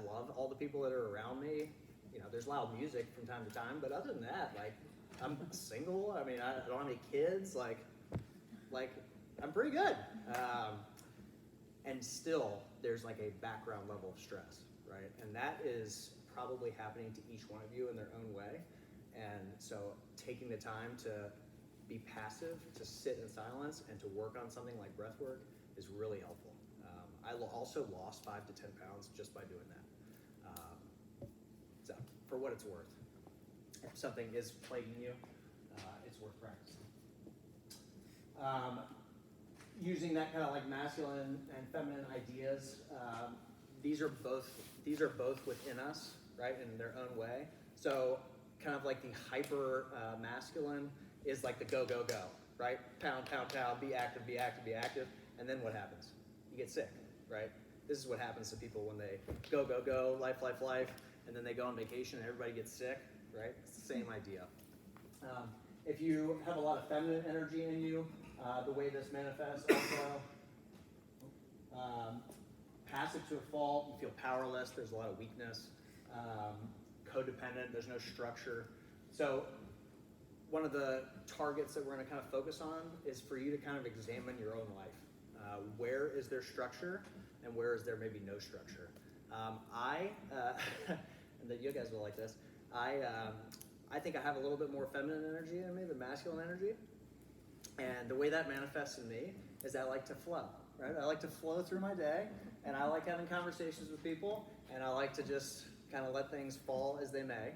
Speaker 1: love all the people that are around me. You know, there's loud music from time to time, but other than that, like, I'm single. I mean, I don't have any kids. Like, I'm pretty good. And still, there's like a background level of stress, right? And that is probably happening to each one of you in their own way. And so taking the time to be passive, to sit in silence, and to work on something like breath work is really helpful. I also lost 5 to 10 pounds just by doing that. So for what it's worth, if something is plaguing you, it's worth practicing. Using that kind of like masculine and feminine ideas, these are both within us, right, in their own way. So kind of like the hyper masculine is like the go, go, go, right? Pound, pound, pound, be active, be active, be active. And then what happens? You get sick, right? This is what happens to people when they go, go, go, life, life, life, and then they go on vacation and everybody gets sick, right? It's the same idea. If you have a lot of feminine energy in you, the way this manifests also, passive to a fault, you feel powerless, there's a lot of weakness, codependent, there's no structure. So one of the targets that we're going to kind of focus on is for you to kind of examine your own life. Where is there structure and where is there maybe no structure? And that you guys will like this, I think I have a little bit more feminine energy in me than masculine energy. And the way that manifests in me is I like to flow, right? I like to flow through my day, and I like having conversations with people, and I like to just kind of let things fall as they may.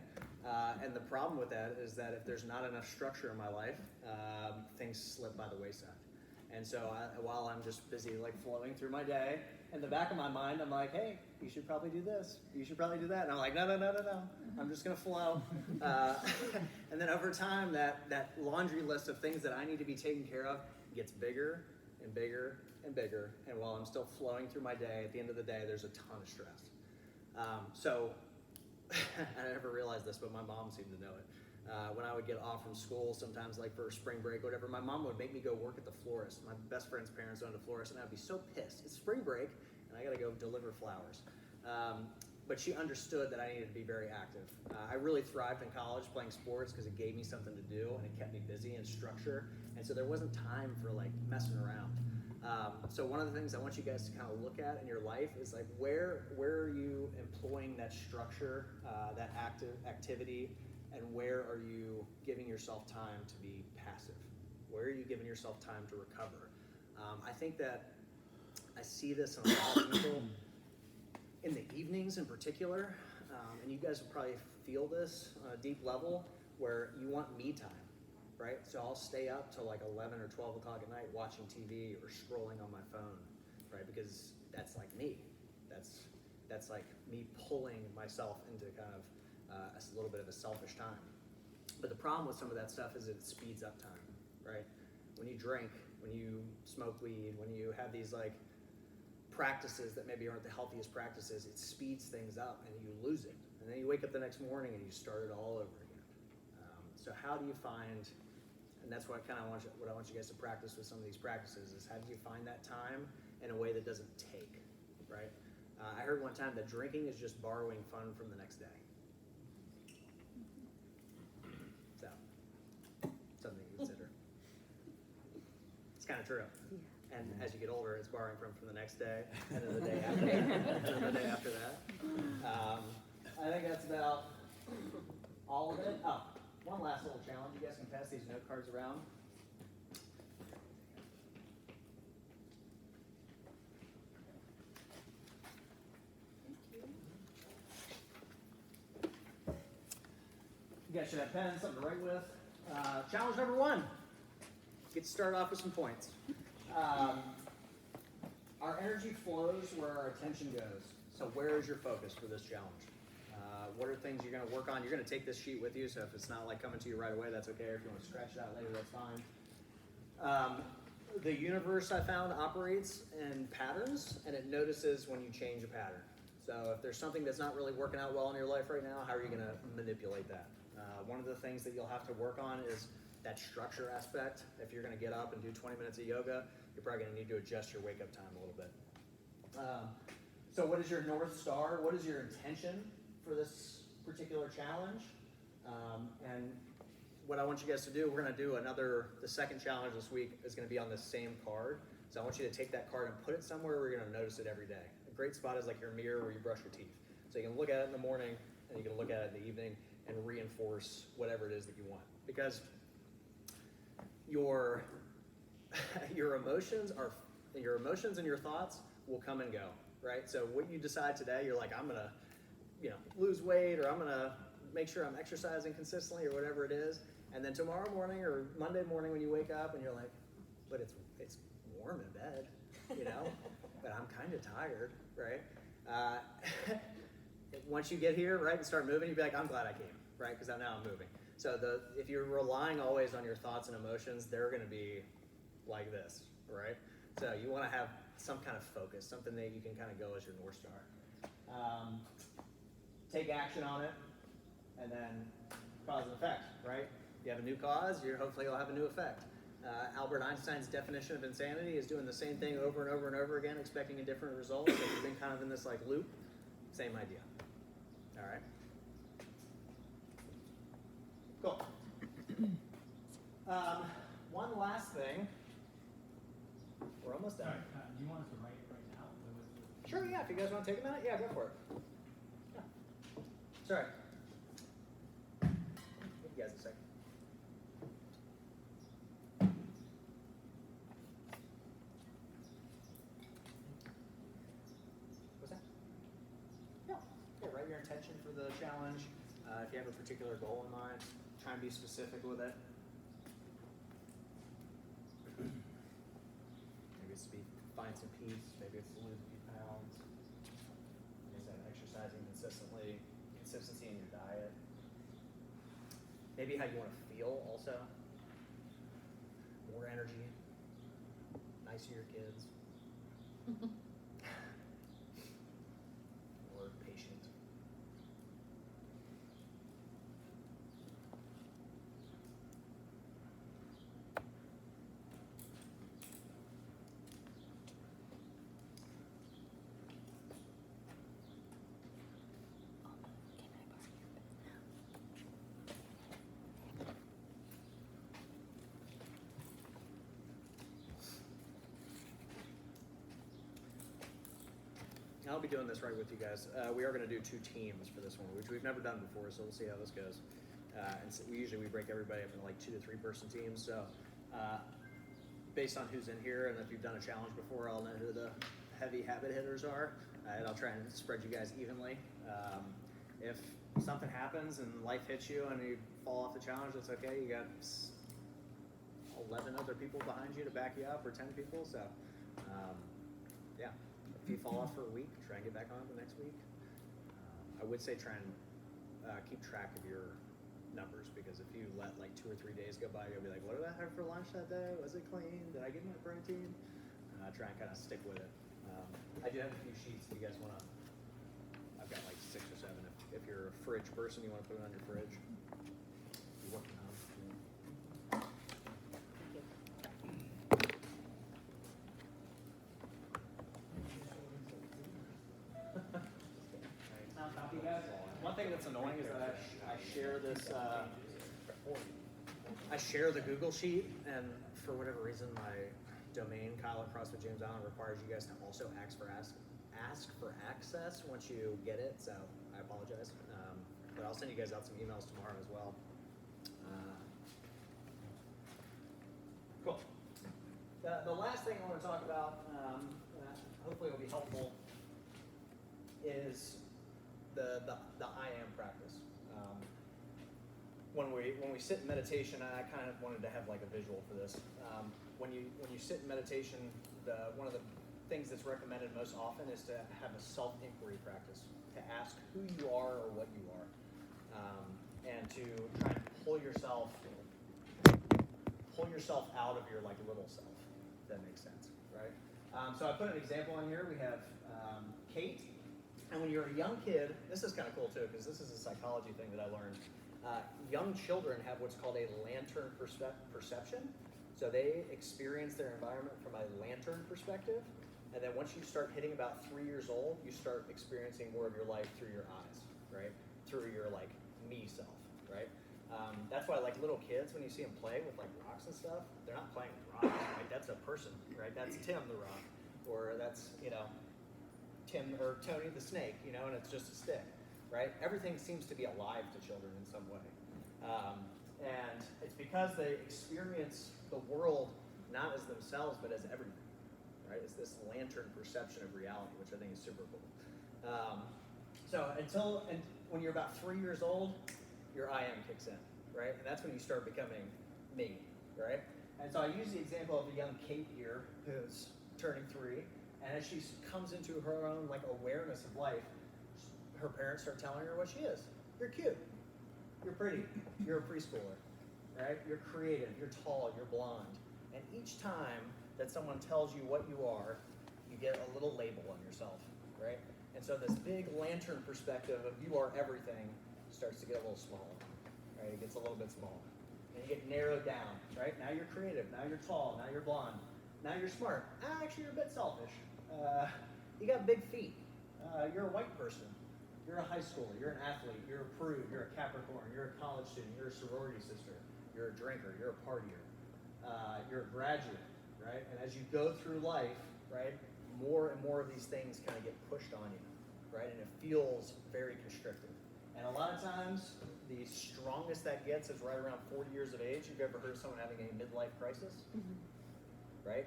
Speaker 1: And the problem with that is that if there's not enough structure in my life, things slip by the wayside. And so while I'm just busy like flowing through my day, in the back of my mind, I'm like, hey, you should probably do this. You should probably do that. And I'm like, no. I'm just going to flow. And then over time, that laundry list of things that I need to be taken care of gets bigger and bigger and bigger. And while I'm still flowing through my day, at the end of the day, there's a ton of stress. So I never realized this, but my mom seemed to know it. When I would get off from school, sometimes like for spring break or whatever, my mom would make me go work at the florist. My best friend's parents owned a florist, and I'd be so pissed. It's spring break, and I gotta go deliver flowers. But she understood that I needed to be very active. I really thrived in college playing sports because it gave me something to do, and it kept me busy and structure. And so there wasn't time for like messing around. So one of the things I want you guys to kind of look at in your life is like where are you employing that structure, that active activity, and where are you giving yourself time to be passive? Where are you giving yourself time to recover? I think that I see this in a lot of people in the evenings in particular, and you guys will probably feel this on a deep level where you want me time, right? So I'll stay up till like 11 or 12 o'clock at night watching TV or scrolling on my phone, right? Because that's like me. That's like me pulling myself into kind of a little bit of a selfish time. But the problem with some of that stuff is it speeds up time, right? When you drink, when you smoke weed, when you have these like practices that maybe aren't the healthiest practices, it speeds things up and you lose it. And then you wake up the next morning and you start it all over again. So how do you find, and that's what I want you guys to practice with some of these practices, is how do you find that time in a way that doesn't take, right? I heard one time that drinking is just borrowing fun from the next day. So, something to consider. It's kind of true? And as you get older, it's borrowing from the next day, and then the day after that, and then the day after that. I think that's about all of it. Oh, one last little challenge. You guys can pass these note cards around. You guys should have pens, something to write with. Challenge number 1. Get started off with some points. Our energy flows where our attention goes. So where is your focus for this challenge? What are things you're going to work on? You're going to take this sheet with you, so if it's not like coming to you right away, that's okay. If you want to scratch it out later, that's fine. The universe, I found, operates in patterns, and it notices when you change a pattern. So if there's something that's not really working out well in your life right now, how are you going to manipulate that? One of the things that you'll have to work on is that structure aspect. If you're going to get up and do 20 minutes of yoga, you're probably going to need to adjust your wake up time a little bit. So what is your North Star? What is your intention for this particular challenge? And what I want you guys to do, we're going to do the second challenge this week is going to be on the same card. So I want you to take that card and put it somewhere where you're going to notice it every day. A great spot is like your mirror where you brush your teeth. So you can look at it in the morning and you can look at it in the evening and reinforce whatever it is that you want. Because your emotions and your thoughts will come and go, right? So what you decide today, you're like, I'm gonna, lose weight, or I'm gonna make sure I'm exercising consistently, or whatever it is. And then tomorrow morning or Monday morning when you wake up and you're like, but it's warm in bed, but I'm kind of tired, right? Once you get here, right, and start moving, you'd be like, I'm glad I came, right? Because now I'm moving. So if you're relying always on your thoughts and emotions, they're going to be like this, right? So you want to have some kind of focus, something that you can kind of go as your North Star. Take action on it, and then cause and effect, right? If you have a new cause, hopefully you'll have a new effect. Albert Einstein's definition of insanity is doing the same thing over and over and over again, expecting a different result. So if you've been kind of in this like loop, same idea. All right. Cool. One last thing. We're almost done.
Speaker 5: Sorry, do you want us to write it right now?
Speaker 1: Sure, yeah. If you guys want to take a minute, yeah, go for it. Yeah. Sorry. Give you guys a second. What's that? Yeah. Yeah, write your intention for the challenge. If you have a particular goal in mind, try and be specific with it. Maybe it's to find some peace. Maybe it's to lose a few pounds. Like I said, exercising consistently, consistency in your diet. Maybe how you want to feel also. More energy. Nice to your kids. Or patient. I'll be doing this right with you guys. We are going to do 2 teams for this one, which we've never done before, so we'll see how this goes. And so we break everybody up into like 2 to 3 person teams. So based on who's in here, and if you've done a challenge before, I'll know who the heavy habit hitters are, and I'll try and spread you guys evenly. If something happens and life hits you and you fall off the challenge, that's okay. You got 11 other people behind you to back you up, or 10 people. So yeah. If you fall off for a week, try and get back on the next week. I would say try and keep track of your numbers, because if you let like 2 or 3 days go by, you'll be like, what did I have for lunch that day? Was it clean? Did I get my protein? Try and kind of stick with it. I do have a few sheets if you guys want to. I've got like 6 or 7. If you're a fridge person, you want to put it on your fridge. You're working on it. One thing that's annoying is that I share this. I share the Google sheet, and for whatever reason, my domain, Kyle at CrossFit James Island, requires you guys to also ask for access once you get it. So I apologize, but I'll send you guys out some emails tomorrow as well. Cool. The last thing I want to talk about, hopefully it'll be helpful, is the I am practice. When we sit in meditation, I kind of wanted to have like a visual for this. When you sit in meditation, one of the things that's recommended most often is to have a self-inquiry practice, to ask who you are or what you are, and to try and pull yourself out of your like little self. If that makes sense, right? So I put an example on here. We have Kate, and when you're a young kid, this is kind of cool too, because this is a psychology thing that I learned. Young children have what's called a lantern perception. So they experience their environment from a lantern perspective. And then once you start hitting about 3 years old, you start experiencing more of your life through your eyes, right? Through your like me self, right? That's why like little kids, when you see them play with like rocks and stuff, they're not playing with rocks. Like that's a person, right? That's Tim the rock, or that's Tim or Tony the snake, and it's just a stick. Right? Everything seems to be alive to children in some way. And it's because they experience the world not as themselves, but as everything. Right? It's this lantern perception of reality, which I think is super cool. And when you're about 3 years old, your I am kicks in, right? And that's when you start becoming me, right? And so I use the example of a young Kate here who's turning 3, and as she comes into her own like awareness of life, her parents start telling her what she is. You're cute. You're pretty. You're a preschooler, right? You're creative. You're tall. You're blonde. And each time that someone tells you what you are, you get a little label on yourself, right? And so this big lantern perspective of you are everything starts to get a little smaller, right? It gets a little bit smaller. And you get narrowed down, right? Now you're creative. Now you're tall. Now you're blonde. Now you're smart. Actually, you're a bit selfish. You got big feet. You're a white person. You're a high schooler, you're an athlete, you're a prude, you're a Capricorn, you're a college student, you're a sorority sister, you're a drinker, you're a partier, you're a graduate, right? And as you go through life, right, more and more of these things kind of get pushed on you, right? And it feels very constrictive. And a lot of times, the strongest that gets is right around 40 years of age. You've ever heard of someone having a midlife crisis? Mm-hmm. Right?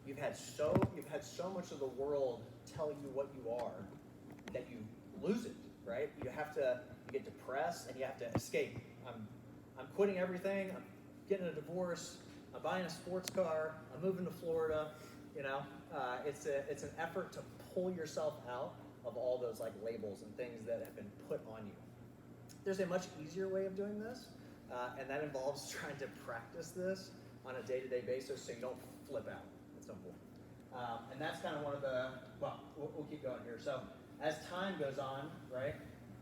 Speaker 1: You've had so much of the world tell you what you are that you lose it, right? You get depressed and you have to escape. I'm quitting everything. I'm getting a divorce. I'm buying a sports car. I'm moving to Florida. It's an effort to pull yourself out of all those like labels and things that have been put on you. There's a much easier way of doing this, and that involves trying to practice this on a day-to-day basis so you don't flip out at some point. And that's kind of one of we'll keep going here. So as time goes on, right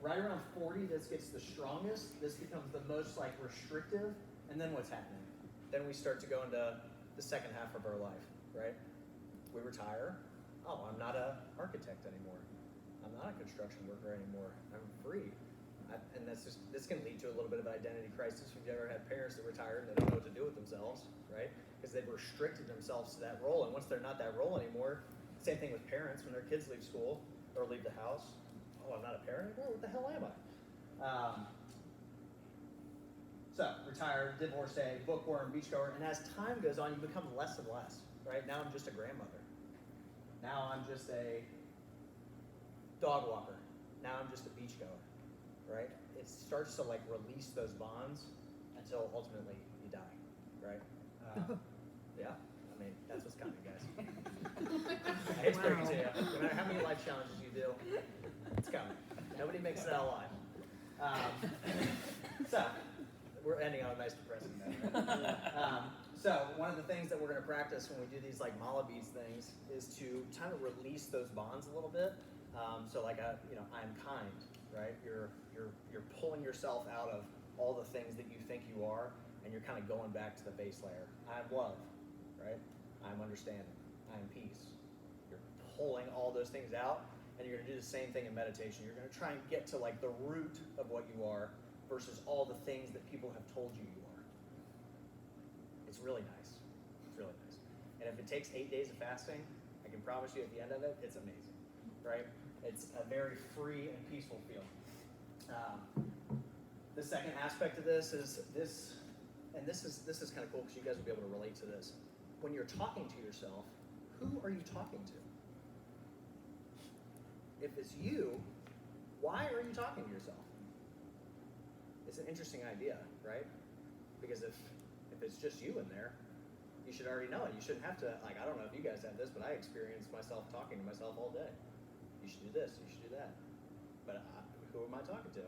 Speaker 1: around 40, this gets the strongest. This becomes the most like restrictive. And then what's happening? Then we start to go into the second half of our life, right? We retire. Oh, I'm not an architect anymore. I'm not a construction worker anymore. I'm free. And this can lead to a little bit of an identity crisis. If you've ever had parents that retire and they don't know what to do with themselves, right? Because they've restricted themselves to that role. And once they're not that role anymore, same thing with parents when their kids leave school or leave the house. Oh, I'm not a parent anymore? What the hell am I? So, retired, divorcee, bookworm, beachgoer, and as time goes on, you become less and less, right? Now I'm just a grandmother. Now I'm just a dog walker. Now I'm just a beachgoer, right? It starts to like release those bonds until ultimately you die, right? Yeah, I mean, that's what's coming, guys. I hate to break it to you. No matter how many life challenges you do, it's coming. Nobody makes it out alive. So, we're ending on a nice depressing note. Right? So, one of the things that we're going to practice when we do these like mala beads things is to kind of release those bonds a little bit. So, like I'm kind, right? You're pulling yourself out of all the things that you think you are, and you're kind of going back to the base layer. I'm love, right? I'm understanding. I'm peace. You're pulling all those things out, and you're going to do the same thing in meditation. You're going to try and get to like the root of what you are versus all the things that people have told you you are. It's really nice. It's really nice. And if it takes 8 days of fasting, I can promise you at the end of it, it's amazing, right? It's a very free and peaceful feeling. The second aspect of this is this, and this is kind of cool because you guys will be able to relate to this. When you're talking to yourself, who are you talking to? If it's you, why are you talking to yourself? It's an interesting idea, right? Because if it's just you in there, you should already know it. You shouldn't have to, like, I don't know if you guys have this, but I experience myself talking to myself all day. You should do this, you should do that. But who am I talking to?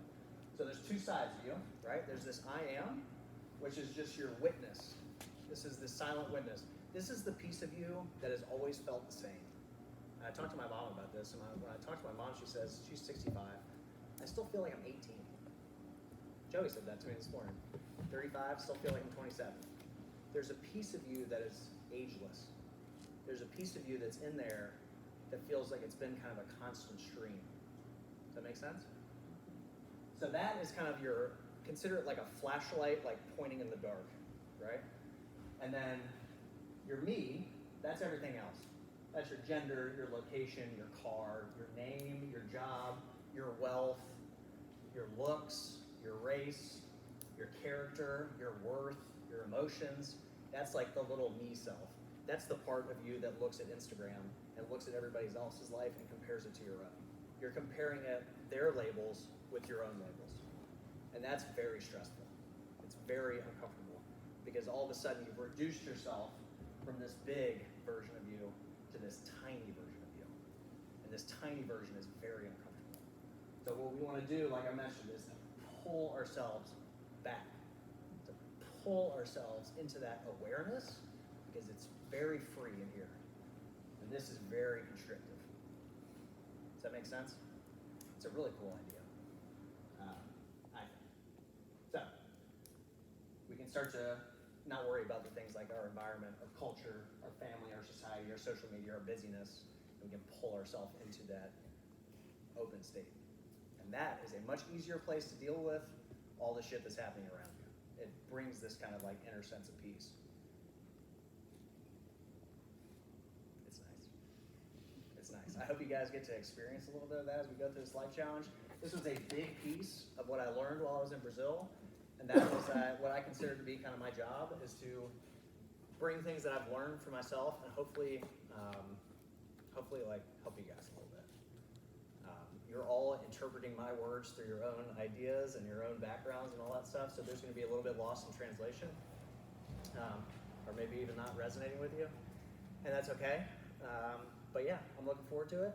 Speaker 1: So there's two sides of you, right? There's this I am, which is just your witness. This is the silent witness. This is the piece of you that has always felt the same. And I talked to my mom about this, and when I talked to my mom, she says, she's 65. I still feel like I'm 18. Joey said that to me this morning. 35, still feel like I'm 27. There's a piece of you that is ageless. There's a piece of you that's in there that feels like it's been kind of a constant stream. Does that make sense? So that is kind of your, consider it like a flashlight, like pointing in the dark, right? And then your me, that's everything else. That's your gender, your location, your car, your name, your job, your wealth, your looks, your race, your character, your worth, your emotions. That's like the little me self. That's the part of you that looks at Instagram and looks at everybody else's life and compares it to your own. You're comparing their labels with your own labels. And that's very stressful. It's very uncomfortable because all of a sudden you've reduced yourself from this big version of you to this tiny version of you. And this tiny version is very uncomfortable. So what we want to do, like I mentioned, is to pull ourselves back, to pull ourselves into that awareness because it's very free in here. And this is very constrictive. Does that make sense? It's a really cool idea. I think. So, we can start to not worry about the things like our environment, our culture, our family, our society, our social media, our busyness, and we can pull ourselves into that open state. And that is a much easier place to deal with all the shit that's happening around you. It brings this kind of like inner sense of peace. It's nice. It's nice. I hope you guys get to experience a little bit of that as we go through this life challenge. This was a big piece of what I learned while I was in Brazil. And that was what I consider to be kind of my job, is to bring things that I've learned for myself and hopefully like help you guys a little bit. You're all interpreting my words through your own ideas and your own backgrounds and all that stuff, so there's going to be a little bit lost in translation, or maybe even not resonating with you, and that's okay. But yeah, I'm looking forward to it.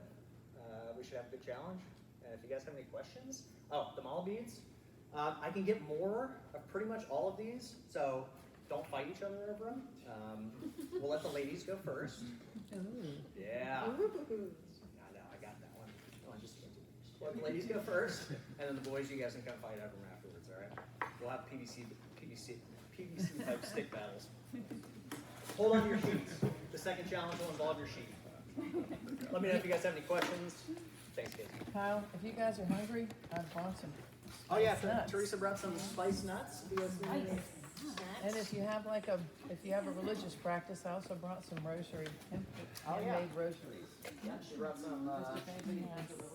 Speaker 1: We should have a good challenge. And if you guys have any questions, the mall beads. I can get more of pretty much all of these, so don't fight each other over them. We'll let the ladies go first. Yeah. I know, I got that one. No, let the ladies go first, and then the boys, you guys can come fight over them afterwards, all right? We'll have PVC type stick battles. Hold on to your sheets. The second challenge will involve your sheet. Let me know if you guys have any questions. Thanks, kids.
Speaker 4: Kyle, if you guys are hungry, I've brought some.
Speaker 1: Oh yeah,
Speaker 4: nuts.
Speaker 1: Teresa brought some spiced nuts. If you guys need any.
Speaker 4: And if you have if you have a religious practice, I also brought some rosary,
Speaker 1: Oh, yeah.
Speaker 4: handmade rosaries.
Speaker 1: Yeah, she brought some.
Speaker 4: If anybody has a